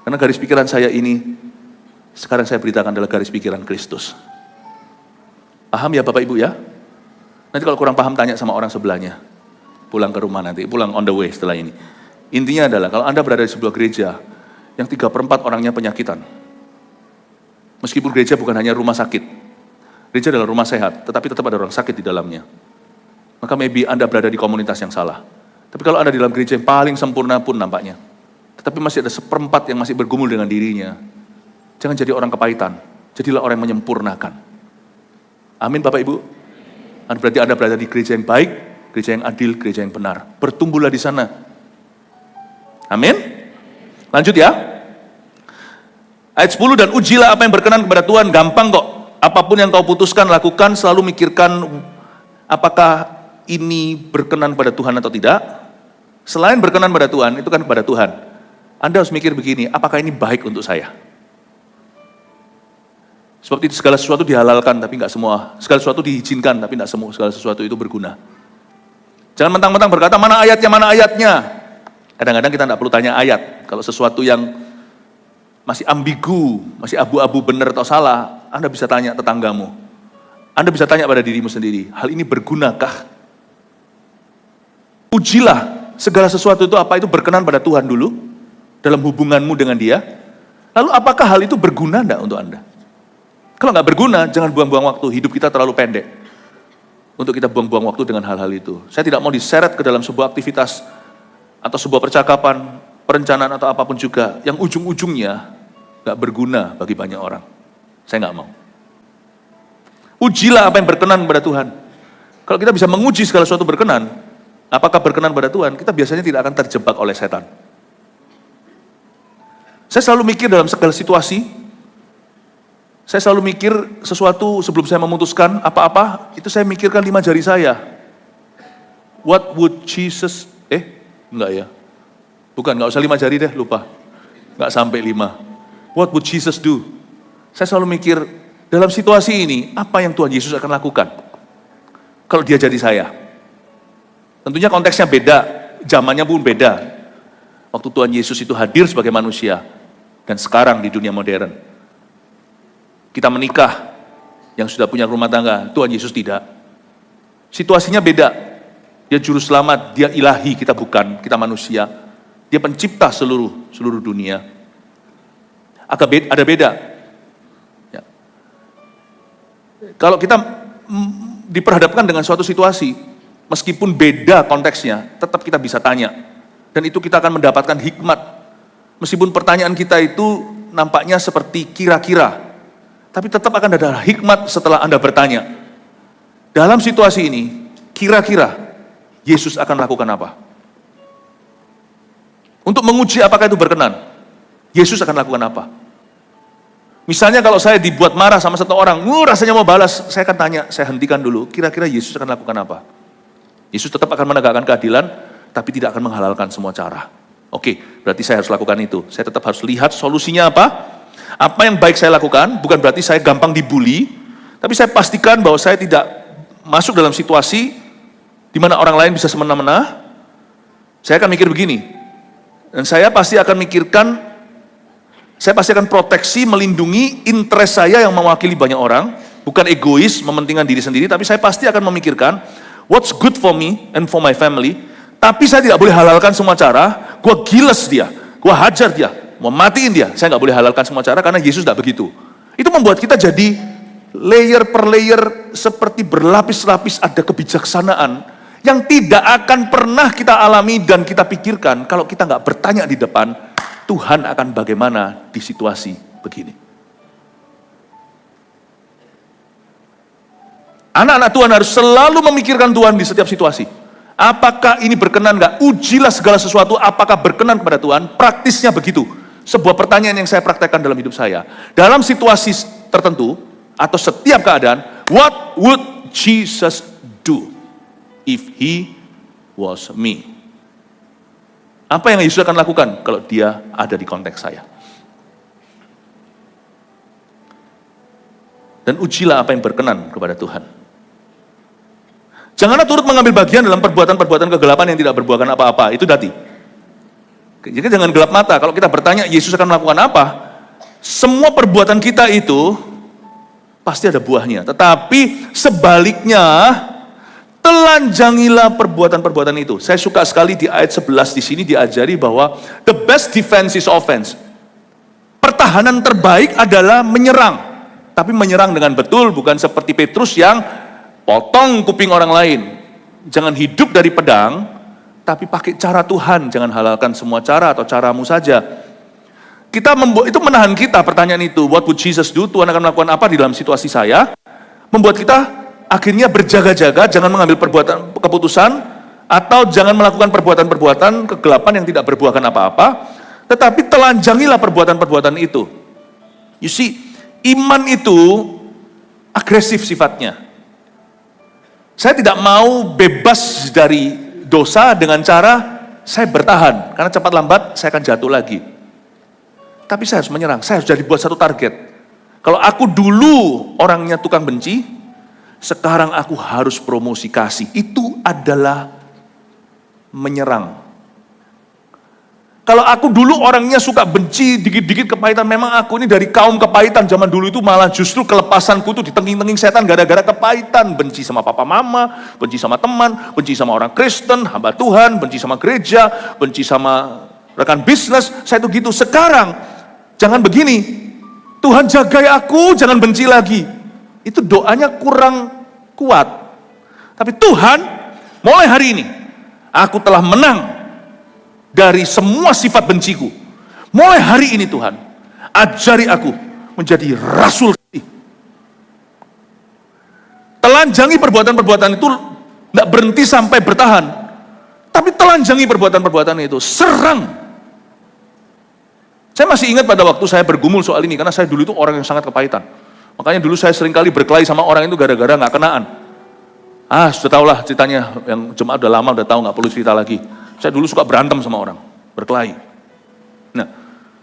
Speaker 1: Karena garis pikiran saya ini, sekarang saya beritakan adalah garis pikiran Kristus. Paham ya Bapak Ibu ya? Nanti kalau kurang paham tanya sama orang sebelahnya. Pulang ke rumah nanti, pulang on the way setelah ini. Intinya adalah kalau Anda berada di sebuah gereja yang 3/4 orangnya penyakitan. Meskipun gereja bukan hanya rumah sakit. Gereja adalah rumah sehat, tetapi tetap ada orang sakit di dalamnya. Maka maybe Anda berada di komunitas yang salah. Tapi kalau Anda di dalam gereja yang paling sempurna pun nampaknya, tetapi masih ada 1/4 yang masih bergumul dengan dirinya, jangan jadi orang kepahitan. Jadilah orang yang menyempurnakan. Amin Bapak Ibu. Berarti Anda berada di gereja yang baik, gereja yang adil, gereja yang benar. Bertumbuhlah di sana. Amin. Lanjut ya. Ayat 10, dan ujilah apa yang berkenan kepada Tuhan. Gampang kok. Apapun yang kau putuskan, lakukan. Selalu mikirkan apakah ini berkenan pada Tuhan atau tidak. Selain berkenan pada Tuhan, itu kan kepada Tuhan. Anda harus mikir begini, apakah ini baik untuk saya? Sebab itu segala sesuatu dihalalkan, tapi enggak semua. Segala sesuatu diizinkan, tapi enggak semua. Segala sesuatu itu berguna. Jangan mentang-mentang berkata, mana ayatnya, mana ayatnya. Kadang-kadang kita enggak perlu tanya ayat. Kalau sesuatu yang masih ambigu, masih abu-abu benar atau salah, Anda bisa tanya tetanggamu. Anda bisa tanya pada dirimu sendiri, hal ini bergunakah? Ujilah segala sesuatu itu apa itu berkenan pada Tuhan dulu, dalam hubunganmu dengan dia. Lalu apakah hal itu berguna enggak untuk Anda? Kalau nggak berguna, jangan buang-buang waktu. Hidup kita terlalu pendek untuk kita buang-buang waktu dengan hal-hal itu. Saya tidak mau diseret ke dalam sebuah aktivitas atau sebuah percakapan, perencanaan atau apapun juga yang ujung-ujungnya nggak berguna bagi banyak orang. Saya nggak mau. Ujilah apa yang berkenan kepada Tuhan. Kalau kita bisa menguji segala sesuatu berkenan, apakah berkenan pada Tuhan, kita biasanya tidak akan terjebak oleh setan. Saya selalu mikir dalam segala situasi, saya selalu mikir sesuatu sebelum saya memutuskan apa-apa, itu saya mikirkan 5 jari saya. What would Jesus, enggak ya. Bukan, enggak usah 5 jari deh, lupa. Enggak sampai 5. What would Jesus do? Saya selalu mikir, dalam situasi ini, apa yang Tuhan Yesus akan lakukan? Kalau dia jadi saya. Tentunya konteksnya beda, zamannya pun beda. waktu Tuhan Yesus itu hadir sebagai manusia, dan sekarang di dunia modern. Kita menikah, yang sudah punya rumah tangga, Tuhan Yesus tidak. Situasinya beda. Dia juru selamat, dia ilahi, kita bukan, kita manusia. Dia pencipta seluruh dunia. Ada beda. Ya. Kalau kita diperhadapkan dengan suatu situasi, meskipun beda konteksnya, tetap kita bisa tanya. Dan itu kita akan mendapatkan hikmat. Meskipun pertanyaan kita itu nampaknya seperti kira-kira, tapi tetap akan ada hikmat setelah Anda bertanya. Dalam situasi ini, kira-kira Yesus akan lakukan apa? Untuk menguji apakah itu berkenan, Yesus akan lakukan apa? Misalnya kalau saya dibuat marah sama satu orang, rasanya mau balas, saya akan tanya, saya hentikan dulu, kira-kira Yesus akan lakukan apa? Yesus tetap akan menegakkan keadilan, tapi tidak akan menghalalkan semua cara. Oke, berarti saya harus lakukan itu. Saya tetap harus lihat solusinya apa? Apa yang baik saya lakukan, bukan berarti saya gampang dibully, tapi saya pastikan bahwa saya tidak masuk dalam situasi di mana orang lain bisa semena-mena. Saya akan mikir begini, dan saya pasti akan proteksi, melindungi interest saya yang mewakili banyak orang, bukan egois, mementingkan diri sendiri, tapi saya pasti akan memikirkan, what's good for me and for my family, tapi saya tidak boleh halalkan semua cara, gue giles dia, gue hajar dia, mau matiin dia, saya nggak boleh halalkan semua cara karena Yesus tidak begitu. Itu membuat kita jadi layer per layer seperti berlapis-lapis, ada kebijaksanaan yang tidak akan pernah kita alami dan kita pikirkan kalau kita nggak bertanya di depan, Tuhan akan bagaimana di situasi begini. Anak-anak Tuhan harus selalu memikirkan Tuhan di setiap situasi. Apakah ini berkenan nggak? Ujilah segala sesuatu apakah berkenan kepada Tuhan. Praktisnya begitu. Sebuah pertanyaan yang saya praktekkan dalam hidup saya. Dalam situasi tertentu, atau setiap keadaan, what would Jesus do if he was me? Apa yang Yesus akan lakukan kalau dia ada di konteks saya? Dan ujilah apa yang berkenan kepada Tuhan. Janganlah turut mengambil bagian dalam perbuatan-perbuatan kegelapan yang tidak berbuahkan apa-apa. Itu dati. Jadi jangan gelap mata. Kalau kita bertanya Yesus akan melakukan apa, semua perbuatan kita itu pasti ada buahnya. Tetapi sebaliknya, telanjangilah perbuatan-perbuatan itu. Saya suka sekali di ayat 11 di sini diajari bahwa the best defense is offense. Pertahanan terbaik adalah menyerang. Tapi menyerang dengan betul, bukan seperti Petrus yang potong kuping orang lain. Jangan hidup dari pedang, tapi pakai cara Tuhan, jangan halalkan semua cara atau caramu saja. Itu menahan kita pertanyaan itu, what would Jesus do? Tuhan akan melakukan apa di dalam situasi saya? Membuat kita akhirnya berjaga-jaga, jangan mengambil keputusan, atau jangan melakukan perbuatan-perbuatan kegelapan yang tidak berbuahkan apa-apa, tetapi telanjangilah perbuatan-perbuatan itu. You see, iman itu agresif sifatnya. Saya tidak mau bebas dari dosa dengan cara saya bertahan, karena cepat lambat saya akan jatuh lagi. Tapi saya harus menyerang, saya harus jadi buat satu target. Kalau aku dulu orangnya tukang benci, sekarang aku harus promosi kasih. Itu adalah menyerang. Kalau aku dulu orangnya suka benci, dikit-dikit kepahitan, memang aku ini dari kaum kepahitan, zaman dulu itu malah justru kelepasanku itu ditengking-tengking setan gara-gara kepahitan, benci sama papa mama, benci sama teman, benci sama orang Kristen, hamba Tuhan, benci sama gereja, benci sama rekan bisnis, saya itu gitu. Sekarang, jangan begini, Tuhan jagai aku, jangan benci lagi. Itu doanya kurang kuat. Tapi Tuhan, mulai hari ini, aku telah menang dari semua sifat benciku. Mulai hari ini Tuhan, ajari aku menjadi rasul kasih. Telanjangi perbuatan-perbuatan itu, tidak berhenti sampai bertahan. Tapi telanjangi perbuatan-perbuatan itu, serang. Saya masih ingat pada waktu saya bergumul soal ini, karena saya dulu itu orang yang sangat kepahitan. Makanya dulu saya seringkali berkelahi sama orang itu gara-gara gak kenaan. Sudah tahulah ceritanya, yang jemaat udah lama udah tahu, gak perlu cerita lagi. Saya dulu suka berantem sama orang, berkelahi. Nah,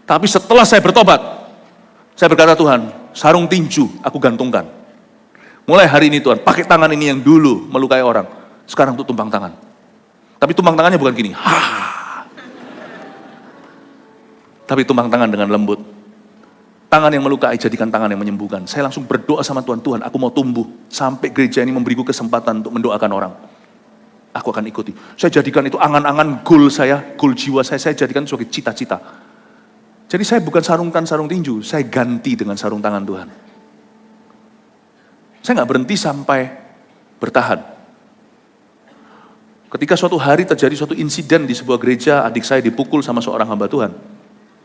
Speaker 1: tapi setelah saya bertobat, saya berkata, Tuhan, sarung tinju aku gantungkan. Mulai hari ini Tuhan, pakai tangan ini yang dulu melukai orang, sekarang tuh tumpang tangan. Tapi tumpang tangannya bukan gini, Tapi tumpang tangan dengan lembut. Tangan yang melukai jadikan tangan yang menyembuhkan. Saya langsung berdoa sama Tuhan, Tuhan aku mau tumbuh. Sampai gereja ini memberiku kesempatan untuk mendoakan orang. Aku akan ikuti. Saya jadikan itu angan-angan goal saya, goal jiwa saya jadikan sebagai cita-cita. Jadi saya bukan sarungkan sarung tinju, saya ganti dengan sarung tangan Tuhan. Saya nggak berhenti sampai bertahan. Ketika suatu hari terjadi suatu insiden di sebuah gereja, adik saya dipukul sama seorang hamba Tuhan.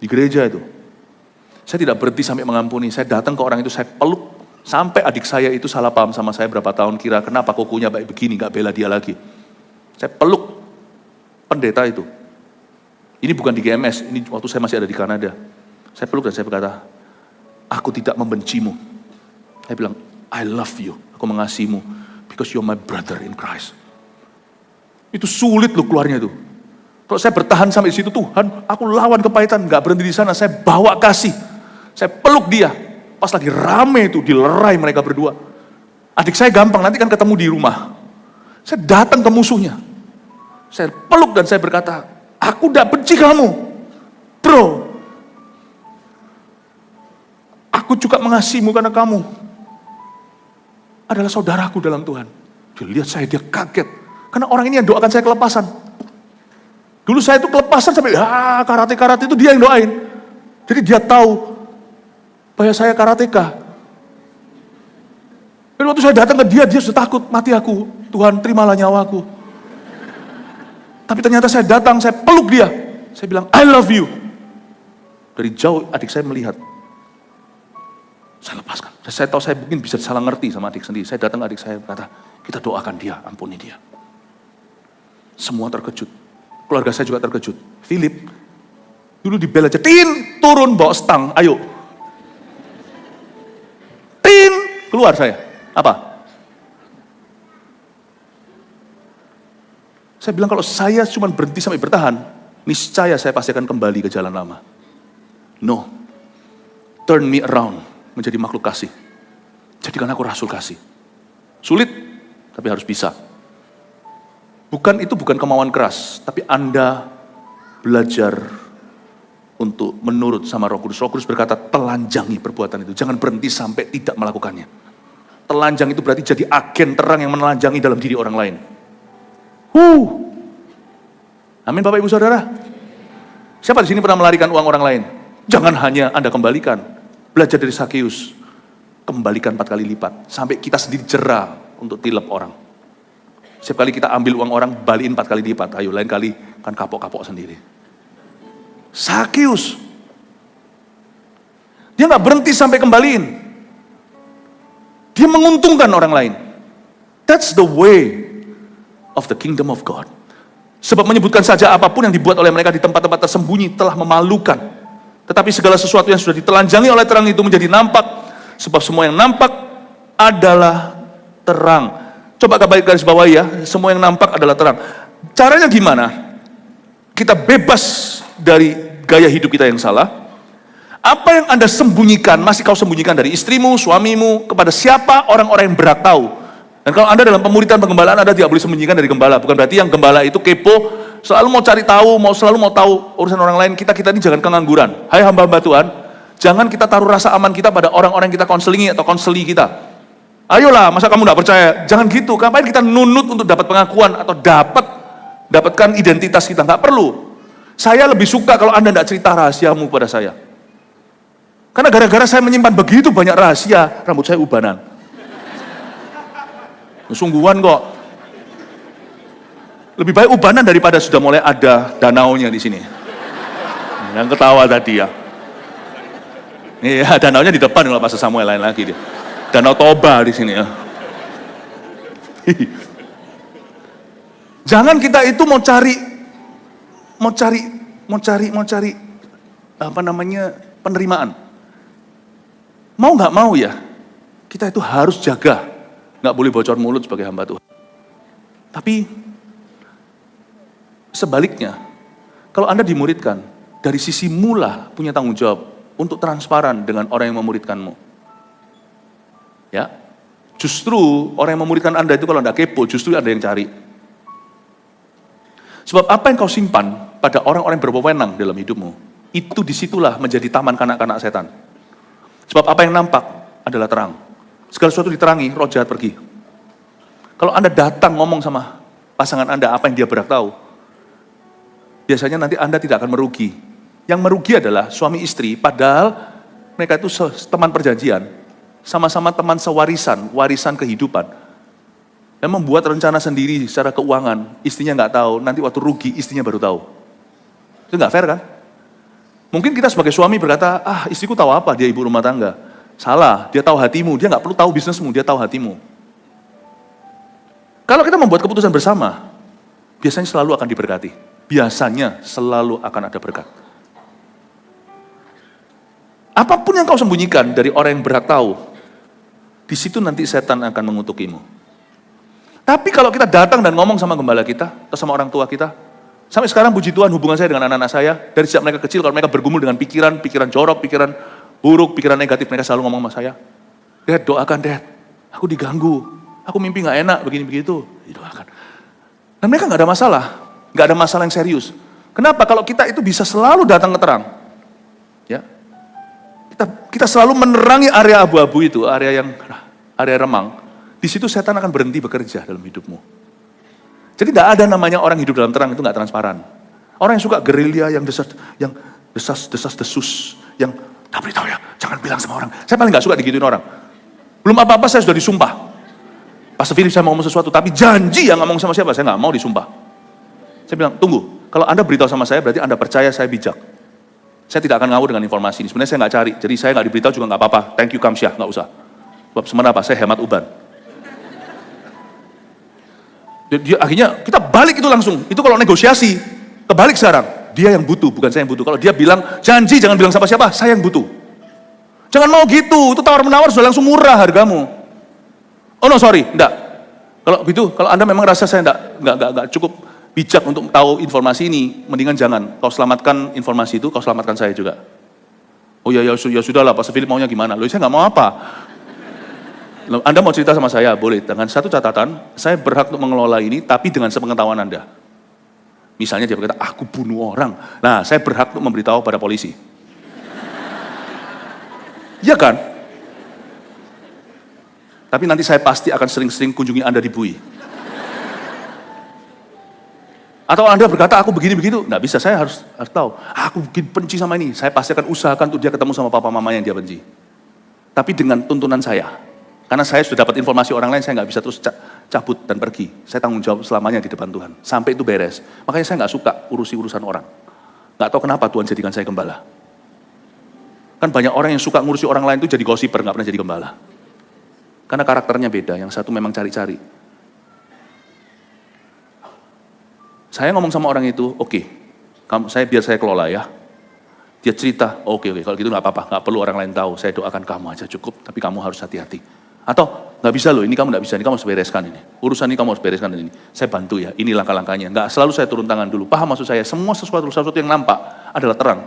Speaker 1: Di gereja itu. Saya tidak berhenti sampai mengampuni, saya datang ke orang itu, saya peluk. Sampai adik saya itu salah paham sama saya berapa tahun, kira kenapa kukunya baik begini, gak bela dia lagi. Saya peluk pendeta itu. Ini bukan di GMS, ini waktu saya masih ada di Kanada. Saya peluk dan saya berkata, aku tidak membencimu. Saya bilang, I love you, aku mengasihimu, because you're my brother in Christ. Itu sulit loh keluarnya itu. Kalau saya bertahan sampai di situ, Tuhan, aku lawan kepahitan, gak berhenti di sana, saya bawa kasih. Saya peluk dia, pas lagi rame itu, dilerai mereka berdua. Adik saya gampang, nanti kan ketemu di rumah. Saya datang ke musuhnya. Saya peluk dan saya berkata, aku gak benci kamu, bro. Aku juga mengasihimu karena kamu adalah saudaraku dalam Tuhan. Dia lihat saya, dia kaget. Karena orang ini yang doakan saya kelepasan. Dulu saya itu kelepasan sampai, karate-karate itu dia yang doain. Jadi dia tahu bahwa saya karateka. Dan waktu saya datang ke dia sudah takut, mati aku. Tuhan terimalah nyawaku. Tapi ternyata saya datang, saya peluk dia. Saya bilang, I love you. Dari jauh adik saya melihat. Saya lepaskan. Saya tahu saya mungkin bisa salah ngerti sama adik sendiri. Saya datang ke adik saya berkata, kita doakan dia, ampuni dia. Semua terkejut. Keluarga saya juga terkejut. Philip, dulu dibela aja, Tin, turun bawa stang, ayo. Tin, keluar saya. Apa? Saya bilang kalau saya cuma berhenti sampai bertahan, niscaya saya pasti akan kembali ke jalan lama. No, turn me around, menjadi makhluk kasih. Jadikan aku rasul kasih. Sulit, tapi harus bisa. Itu bukan kemauan keras, tapi Anda belajar untuk menurut sama Roh Kudus. Roh Kudus berkata, telanjangi perbuatan itu. Jangan berhenti sampai tidak melakukannya. Telanjang itu berarti jadi agen terang yang menelanjangi dalam diri orang lain. Amin Bapak Ibu Saudara. Siapa di sini pernah melarikan uang orang lain? Jangan hanya Anda kembalikan. Belajar dari Sakeus. Kembalikan 4 kali lipat. Sampai kita sendiri jera untuk tilep orang. Setiap kali kita ambil uang orang, balikin 4 kali lipat. Ayo, lain kali kan kapok-kapok sendiri. Sakeus. Dia gak berhenti sampai kembaliin. Dia menguntungkan orang lain. That's the way of the kingdom of God. Sebab menyebutkan saja apapun yang dibuat oleh mereka di tempat-tempat tersembunyi telah memalukan. Tetapi segala sesuatu yang sudah ditelanjangi oleh terang itu menjadi nampak. Sebab semua yang nampak adalah terang. Coba garis bawahi ya, semua yang nampak adalah terang. Caranya gimana? Kita bebas dari gaya hidup kita yang salah. Apa yang Anda sembunyikan, masih kau sembunyikan dari istrimu, suamimu, kepada siapa orang-orang yang berhak tahu. Dan kalau Anda dalam pemuritan pengembalaan, Anda tidak boleh sembunyikan dari gembala. Bukan berarti yang gembala itu kepo, selalu mau cari tahu, selalu mau tahu urusan orang lain. Kita ini jangan kengangguran. Hai hamba-hamba Tuhan, jangan kita taruh rasa aman kita pada orang-orang yang kita konselingi atau konseli kita. Ayolah, masa kamu tidak percaya? Jangan gitu. Ngapain kita nunut untuk dapat pengakuan atau dapatkan identitas kita? Nggak perlu. Saya lebih suka kalau Anda tidak cerita rahasiamu pada saya. Karena gara-gara saya menyimpan begitu banyak rahasia, rambut saya ubanan. Sungguhan kok. Lebih baik ubanan daripada sudah mulai ada danaunya di sini. Yang ketawa tadi ya. Iya, danaunya di depan kalau Pastor Samuel lain lagi dia. Danau Toba di sini ya. Jangan kita itu mau cari penerimaan. Mau nggak mau ya, kita itu harus jaga, nggak boleh bocor mulut sebagai hamba Tuhan. Tapi sebaliknya, kalau Anda dimuridkan, dari sisi mula punya tanggung jawab untuk transparan dengan orang yang memuridkanmu. Ya, justru orang yang memuridkan Anda itu kalau Anda kepo, justru Anda yang cari. Sebab apa yang kau simpan pada orang-orang yang berwenang dalam hidupmu, itu disitulah menjadi taman kanak-kanak setan. Sebab apa yang nampak adalah terang. Segala sesuatu diterangi, roh jahat pergi. Kalau Anda datang ngomong sama pasangan Anda apa yang dia berhak tahu, biasanya nanti Anda tidak akan merugi. Yang merugi adalah suami istri, padahal mereka itu teman perjanjian, sama-sama teman sewarisan, warisan kehidupan. Dan membuat rencana sendiri secara keuangan, istrinya nggak tahu, nanti waktu rugi istrinya baru tahu. Itu nggak fair kan? Mungkin kita sebagai suami berkata, istriku tahu apa, dia ibu rumah tangga. Salah, dia tahu hatimu, dia nggak perlu tahu bisnismu, dia tahu hatimu. Kalau kita membuat keputusan bersama, biasanya selalu akan diberkati. Biasanya selalu akan ada berkat. Apapun yang kau sembunyikan dari orang yang berhak tahu, di situ nanti setan akan mengutukimu. Tapi kalau kita datang dan ngomong sama gembala kita, atau sama orang tua kita, sampai sekarang puji Tuhan hubungan saya dengan anak-anak saya, dari sejak mereka kecil, kalau mereka bergumul dengan pikiran jorok, pikiran buruk, pikiran negatif, mereka selalu ngomong sama saya, Dad, doakan Dad, aku diganggu, aku mimpi gak enak, begini-begitu, didoakan. Dan mereka gak ada masalah yang serius. Kenapa? Kalau kita itu bisa selalu datang ke terang, ya, kita selalu menerangi area abu-abu itu, area remang. Di situ setan akan berhenti bekerja dalam hidupmu. Jadi tidak ada namanya orang hidup dalam terang itu nggak transparan. Orang yang suka gerilya, yang desas-desus, yang tak beritahu ya, jangan bilang sama orang. Saya paling nggak suka digituin orang. Belum apa-apa saya sudah disumpah. Pastor Philip saya mau ngomong sesuatu, tapi janji yang ngomong sama siapa, saya nggak mau disumpah. Saya bilang, tunggu, kalau Anda beritahu sama saya, berarti Anda percaya saya bijak. Saya tidak akan ngawur dengan informasi ini. Sebenarnya saya nggak cari, jadi saya nggak diberitahu juga nggak apa-apa. Thank you Kamsyah, nggak usah. Sebab sebenarnya apa? Saya hemat uban. Dia akhirnya kita balik itu langsung. Itu kalau negosiasi, kebalik sekarang. Dia yang butuh, bukan saya yang butuh. Kalau dia bilang janji jangan bilang siapa-siapa, saya yang butuh. Jangan mau gitu. Itu tawar-menawar sudah langsung murah hargamu. Oh no sorry, enggak. Kalau gitu, kalau Anda memang rasa saya enggak cukup bijak untuk tahu informasi ini, mendingan jangan. Kau selamatkan informasi itu, kau selamatkan saya juga. Oh ya sudahlah, Pak Philip maunya gimana? Loh saya nggak mau apa. Anda mau cerita sama saya, boleh. Dengan satu catatan, saya berhak untuk mengelola ini, tapi dengan sepengetahuan Anda. Misalnya dia berkata, aku bunuh orang. Nah, saya berhak untuk memberitahu pada polisi. Iya kan? Tapi nanti saya pasti akan sering-sering kunjungi Anda di Bui. Atau Anda berkata, aku begini-begitu. Nggak bisa, saya harus tahu. Aku bikin benci sama ini. Saya pasti akan usahakan untuk dia ketemu sama papa mama yang dia benci. Tapi dengan tuntunan saya. Karena saya sudah dapat informasi orang lain, saya nggak bisa terus cabut dan pergi. Saya tanggung jawab selamanya di depan Tuhan. Sampai itu beres. Makanya saya nggak suka urusan orang. Nggak tahu kenapa Tuhan jadikan saya gembala. Kan banyak orang yang suka ngurusi orang lain itu jadi gosiper, nggak pernah jadi gembala. Karena karakternya beda, yang satu memang cari-cari. Saya ngomong sama orang itu, oke, biar saya kelola ya. Dia cerita, oke, kalau gitu nggak apa-apa, nggak perlu orang lain tahu. Saya doakan kamu aja cukup, tapi kamu harus hati-hati. Atau nggak bisa loh, ini kamu nggak bisa, ini kamu harus bereskan ini. Urusan ini kamu harus bereskan ini. Saya bantu ya, ini langkah-langkahnya. Nggak selalu saya turun tangan dulu. Paham maksud saya? Semua sesuatu yang nampak adalah terang.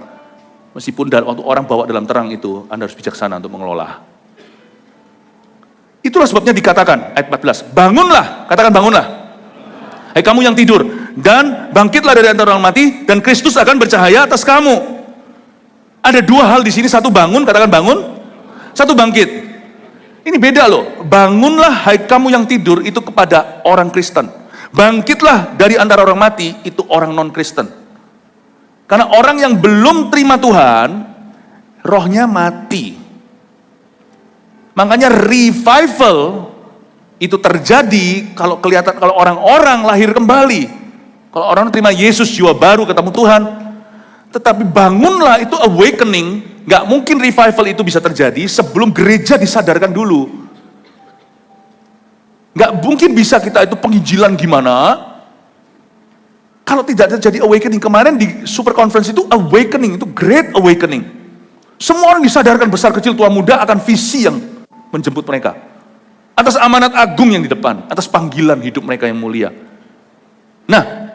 Speaker 1: Meskipun waktu orang bawa dalam terang itu, Anda harus bijaksana untuk mengelola. Itulah sebabnya dikatakan ayat 14, bangunlah, katakan bangunlah. Hai kamu yang tidur, dan bangkitlah dari antara orang mati, dan Kristus akan bercahaya atas kamu. Ada dua hal di sini, satu bangun, katakan bangun, satu bangkit. Ini beda loh, bangunlah hai kamu yang tidur itu kepada orang Kristen. Bangkitlah dari antara orang mati itu orang non-Kristen. Karena orang yang belum terima Tuhan, rohnya mati. Makanya revival itu terjadi kalau orang-orang lahir kembali. Kalau orang terima Yesus, jiwa baru, ketemu Tuhan. Tetapi bangunlah itu awakening. Gak mungkin revival itu bisa terjadi sebelum gereja disadarkan dulu. Gak mungkin bisa kita itu penginjilan gimana kalau tidak terjadi awakening. Kemarin di super conference itu awakening, itu great awakening. Semua orang disadarkan, besar kecil tua muda, akan visi yang menjemput mereka. Atas amanat agung yang di depan, atas panggilan hidup mereka yang mulia. Nah,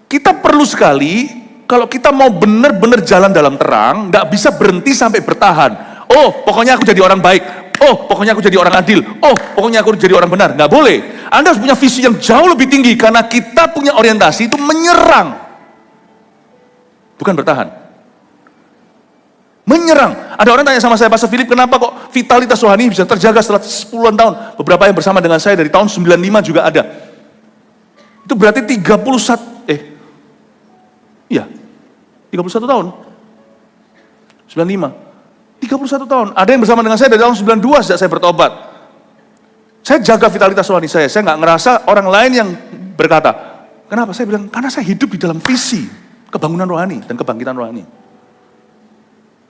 Speaker 1: kita perlu sekali, kalau kita mau benar-benar jalan dalam terang, nggak bisa berhenti sampai bertahan. Oh, pokoknya aku jadi orang baik. Oh, pokoknya aku jadi orang adil. Oh, pokoknya aku jadi orang benar. Nggak boleh. Anda harus punya visi yang jauh lebih tinggi, karena kita punya orientasi itu menyerang. Bukan bertahan. Menyerang. Ada orang tanya sama saya, Pastor Philip, kenapa kok vitalitas rohani bisa terjaga setelah 10-an tahun? Beberapa yang bersama dengan saya dari tahun 95 juga ada. Itu berarti 31 tahun. 95. 31 tahun. Ada yang bersama dengan saya dari tahun 92 sejak saya bertobat. Saya jaga vitalitas rohani saya nggak ngerasa orang lain yang berkata, kenapa? Saya bilang, karena saya hidup di dalam visi kebangunan rohani dan kebangkitan rohani.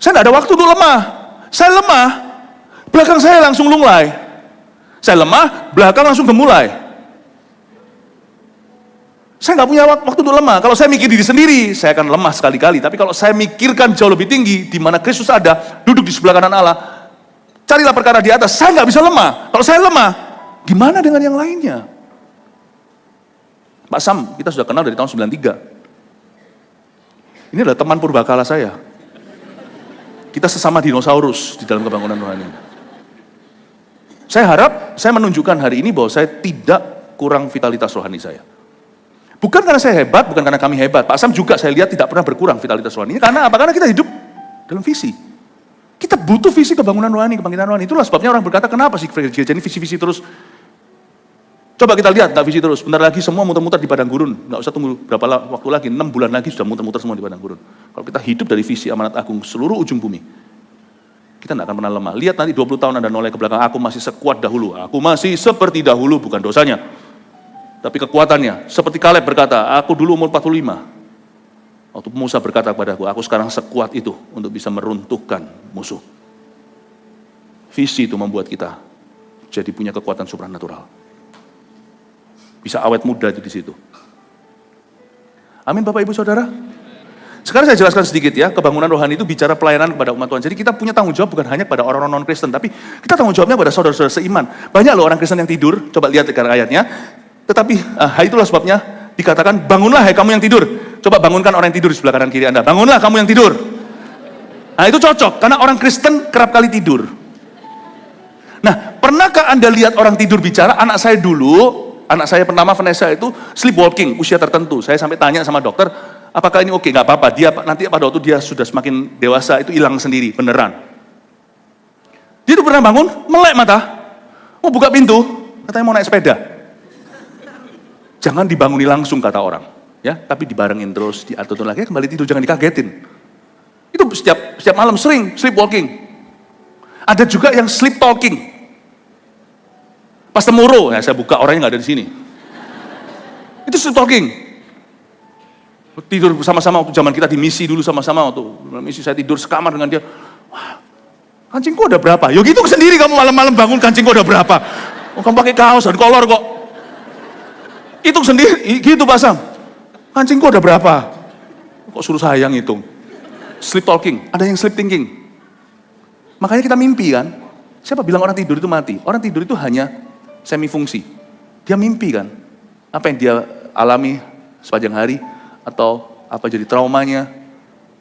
Speaker 1: Saya nggak ada waktu untuk lemah. Saya lemah, belakang saya langsung lunglai. Saya lemah, belakang langsung gemulai. Saya nggak punya waktu untuk lemah. Kalau saya mikir diri sendiri, saya akan lemah sekali-kali. Tapi kalau saya mikirkan jauh lebih tinggi, di mana Kristus ada, duduk di sebelah kanan Allah, carilah perkara di atas, saya nggak bisa lemah. Kalau saya lemah, gimana dengan yang lainnya? Pak Sam, kita sudah kenal dari tahun 93. Ini adalah teman purbakala saya. Kita sesama dinosaurus di dalam kebangunan rohani. Saya harap saya menunjukkan hari ini bahwa saya tidak kurang vitalitas rohani saya. Bukan karena saya hebat, bukan karena kami hebat. Pak Sam juga saya lihat tidak pernah berkurang vitalitas rohani. Karena apa? Karena kita hidup dalam visi. Kita butuh visi kebangunan rohani, kebangkitan rohani. Itulah sebabnya orang berkata, kenapa sih gereja ini visi-visi terus? Coba kita lihat, tak visi terus. Bentar lagi semua muter-muter di padang gurun. Nggak usah tunggu berapa waktu lagi, 6 bulan lagi sudah muter-muter semua di padang gurun. Kalau kita hidup dari visi amanat agung seluruh ujung bumi, kita nggak akan pernah lemah. Lihat nanti 20 tahun Anda noleh ke belakang, aku masih sekuat dahulu. Aku masih seperti dahulu, bukan dosanya. Tapi kekuatannya, seperti Kaleb berkata, aku dulu umur 45. Waktu Musa berkata kepadaku, aku sekarang sekuat itu untuk bisa meruntuhkan musuh. Visi itu membuat kita jadi punya kekuatan supranatural. Bisa awet muda di situ. Amin Bapak Ibu Saudara. Sekarang saya jelaskan sedikit ya, kebangunan rohani itu bicara pelayanan kepada umat Tuhan. Jadi kita punya tanggung jawab bukan hanya kepada orang-orang non-Kristen, tapi kita tanggung jawabnya kepada saudara-saudara seiman. Banyak loh orang Kristen yang tidur, coba lihat ayatnya. Tetapi itulah sebabnya dikatakan, bangunlah hai kamu yang tidur. Coba bangunkan orang yang tidur di sebelah kanan kiri Anda. Bangunlah kamu yang tidur. Nah itu cocok, karena orang Kristen kerap kali tidur. Nah, pernahkah Anda lihat orang tidur bicara? Anak saya pertama Vanessa itu sleepwalking, usia tertentu. Saya sampai tanya sama dokter, apakah ini oke? Nggak apa-apa, dia nanti pada waktu dia sudah semakin dewasa itu hilang sendiri, beneran. Dia tuh pernah bangun, melek mata, mau buka pintu, katanya mau naik sepeda. Jangan dibanguni langsung kata orang, ya, tapi dibarengin terus, diatur lagi, kembali tidur, jangan dikagetin. Itu setiap malam sering sleepwalking. Ada juga yang sleep talking. Pastor Moro, ya saya buka orangnya nggak ada di sini. Itu sleep talking. Tidur sama-sama waktu zaman kita di misi dulu sama-sama waktu misi saya tidur sekamar dengan dia. Wah, kancingku ada berapa? Yo gitu sendiri kamu malam-malam bangun kancingku ada berapa? Oh, kamu pakai kaos dan kolor kok. Itu sendiri, gitu Pak Sam. Kancingku ada berapa? Kok suruh saya yang hitung? Sleep talking, ada yang sleep thinking. Makanya kita mimpi kan. Siapa bilang orang tidur itu mati? Orang tidur itu hanya semi fungsi. Dia mimpi kan. Apa yang dia alami sepanjang hari atau apa jadi traumanya.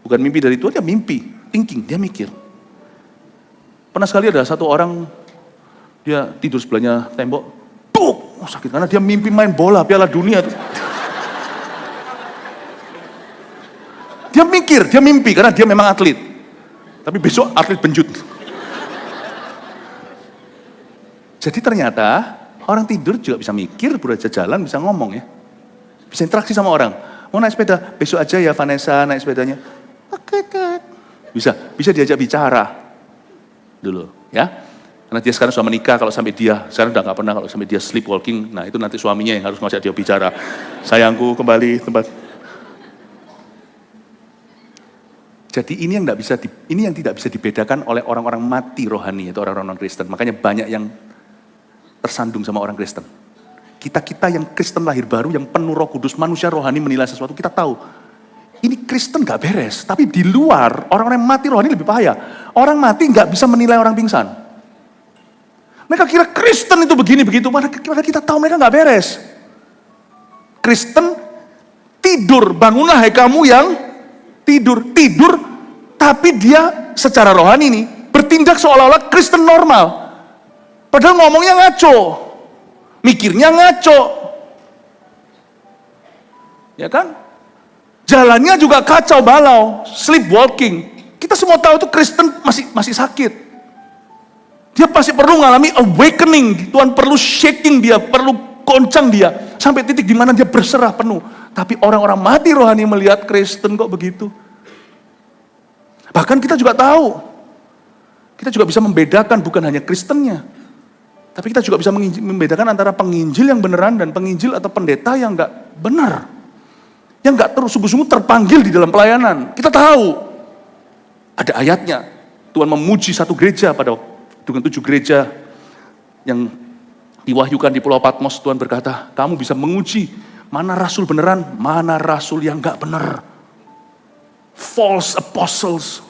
Speaker 1: Bukan mimpi dari Tuhan, dia mimpi, thinking, dia mikir. Pernah sekali ada satu orang dia tidur sebelahnya tembok, tuh sakit karena dia mimpi main bola Piala Dunia tuh. Dia mikir, dia mimpi karena dia memang atlet. Tapi besok atlet benjut. Jadi ternyata orang tidur juga bisa mikir, beraja jalan, bisa ngomong ya. Bisa interaksi sama orang. Mau naik sepeda, besok aja ya Vanessa naik sepedanya. Bisa diajak bicara dulu ya. Karena dia sekarang sudah menikah, kalau sampai dia, sekarang udah gak pernah kalau sampai dia sleepwalking, nah itu nanti suaminya yang harus ngajak dia bicara. Sayangku kembali tempat. Jadi ini yang tidak bisa dibedakan oleh orang-orang mati rohani, itu orang-orang non-Kristen. Makanya banyak yang tersandung sama orang Kristen. Kita yang Kristen lahir baru, yang penuh Roh Kudus, manusia rohani menilai sesuatu, kita tahu. Ini Kristen gak beres, tapi di luar, orang-orang yang mati rohani lebih bahaya. Orang mati gak bisa menilai orang pingsan. Mereka kira Kristen itu begini, begitu, padahal kita tahu mereka gak beres. Kristen tidur, bangunlah hai kamu yang tidur, tapi dia secara rohani nih, bertindak seolah-olah Kristen normal. Padahal ngomongnya ngaco, mikirnya ngaco, ya kan? Jalannya juga kacau balau, sleepwalking. Kita Kita semua tahu itu Kristen masih sakit. Dia pasti perlu mengalami awakening. Tuhan perlu shaking dia, perlu goncang dia. Sampai titik di mana dia berserah penuh. Tapi orang-orang mati rohani melihat Kristen kok begitu. Bahkan kita juga tahu. Kita juga bisa membedakan bukan hanya Kristennya. Tapi kita juga bisa membedakan antara penginjil yang beneran dan penginjil atau pendeta yang enggak benar. Yang enggak terus sungguh-sungguh terpanggil di dalam pelayanan. Kita tahu. Ada ayatnya. Tuhan memuji satu gereja dengan 7 gereja yang diwahyukan di Pulau Patmos. Tuhan berkata, kamu bisa menguji mana rasul beneran, mana rasul yang enggak benar. False apostles.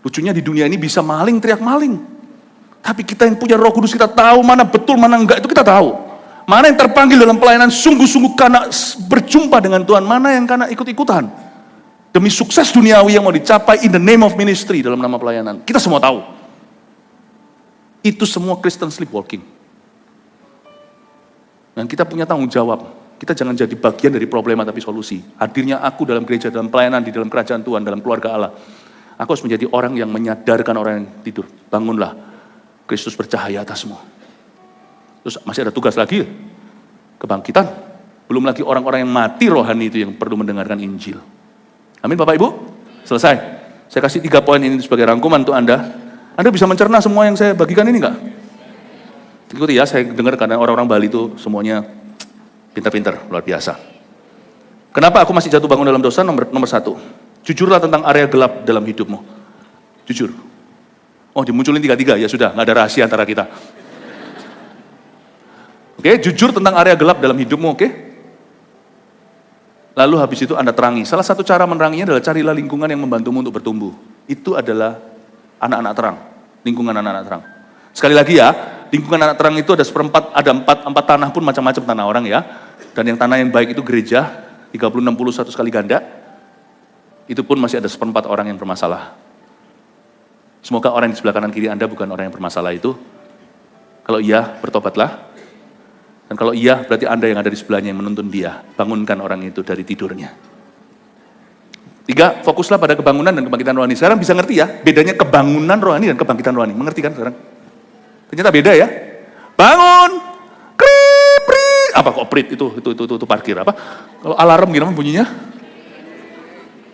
Speaker 1: Lucunya di dunia ini bisa maling, teriak maling. Tapi kita yang punya Roh Kudus, kita tahu mana betul, mana enggak, itu kita tahu. Mana yang terpanggil dalam pelayanan sungguh-sungguh karena berjumpa dengan Tuhan, mana yang karena ikut-ikutan. Demi sukses duniawi yang mau dicapai in the name of ministry dalam nama pelayanan. Kita semua tahu. Itu semua Kristen sleepwalking. Dan kita punya tanggung jawab. Kita jangan jadi bagian dari problema tapi solusi. Hadirnya aku dalam gereja, dalam pelayanan, di dalam kerajaan Tuhan, dalam keluarga Allah. Aku harus menjadi orang yang menyadarkan orang yang tidur. Bangunlah. Kristus bercahaya atasmu. Terus masih ada tugas lagi, kebangkitan. Belum lagi orang-orang yang mati rohani itu yang perlu mendengarkan Injil. Amin Bapak Ibu? Selesai. Saya kasih 3 poin ini sebagai rangkuman untuk Anda. Anda bisa mencerna semua yang saya bagikan ini enggak? Ikuti ya, saya dengar karena orang-orang Bali itu semuanya pintar-pintar, luar biasa. Kenapa aku masih jatuh bangun dalam dosa? Nomor 1. Jujurlah tentang area gelap dalam hidupmu. Jujur. Oh, dimunculin 3-3, ya sudah, nggak ada rahasia antara kita. Oke, jujur tentang area gelap dalam hidupmu, oke? Lalu habis itu Anda terangi. Salah satu cara meneranginya adalah carilah lingkungan yang membantumu untuk bertumbuh. Itu adalah anak-anak terang, lingkungan anak-anak terang. Sekali lagi ya, lingkungan anak terang itu ada seperempat, ada 4 tanah pun macam-macam tanah orang ya. Dan yang tanah yang baik itu gereja, 30-60 1 kali ganda. Itu pun masih ada 1/4 orang yang bermasalah. Semoga orang di sebelah kanan kiri Anda bukan orang yang bermasalah itu. Kalau iya, bertobatlah. Dan kalau iya, berarti Anda yang ada di sebelahnya yang menuntun dia. Bangunkan orang itu dari tidurnya. 3, fokuslah pada kebangunan dan kebangkitan rohani. Sekarang bisa ngerti ya, bedanya kebangunan rohani dan kebangkitan rohani. Mengerti kan sekarang? Ternyata beda ya. Bangun! Krip! Apa kok prit? Itu parkir apa? Kalau alarm gimana bunyinya?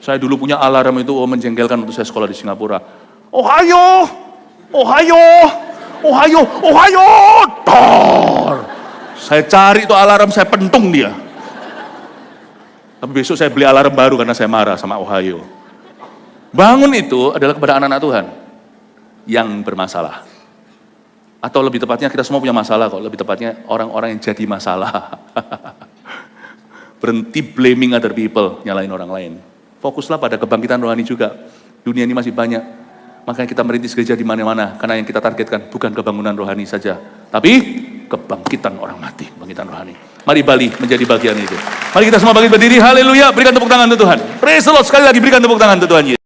Speaker 1: Saya dulu punya alarm itu menjengkelkan waktu saya sekolah di Singapura. Ohayo, ohayo, ohayo, ohayo, tor. Saya cari itu alarm, saya pentung dia. Tapi besok saya beli alarm baru karena saya marah sama ohayo. Bangun itu adalah kepada anak-anak Tuhan yang bermasalah. Atau lebih tepatnya kita semua punya masalah kok, lebih tepatnya orang-orang yang jadi masalah. Berhenti blaming other people, nyalain orang lain. Fokuslah pada kebangkitan rohani juga. Dunia ini masih banyak. Makanya kita merintis gereja di mana-mana, karena yang kita targetkan bukan kebangunan rohani saja, tapi kebangkitan orang mati, kebangkitan rohani. Mari Bali menjadi bagian itu. Mari kita semua bangkit berdiri, haleluya, berikan tepuk tangan untuk Tuhan. Praise the Lord, sekali lagi berikan tepuk tangan untuk Tuhan Yesus.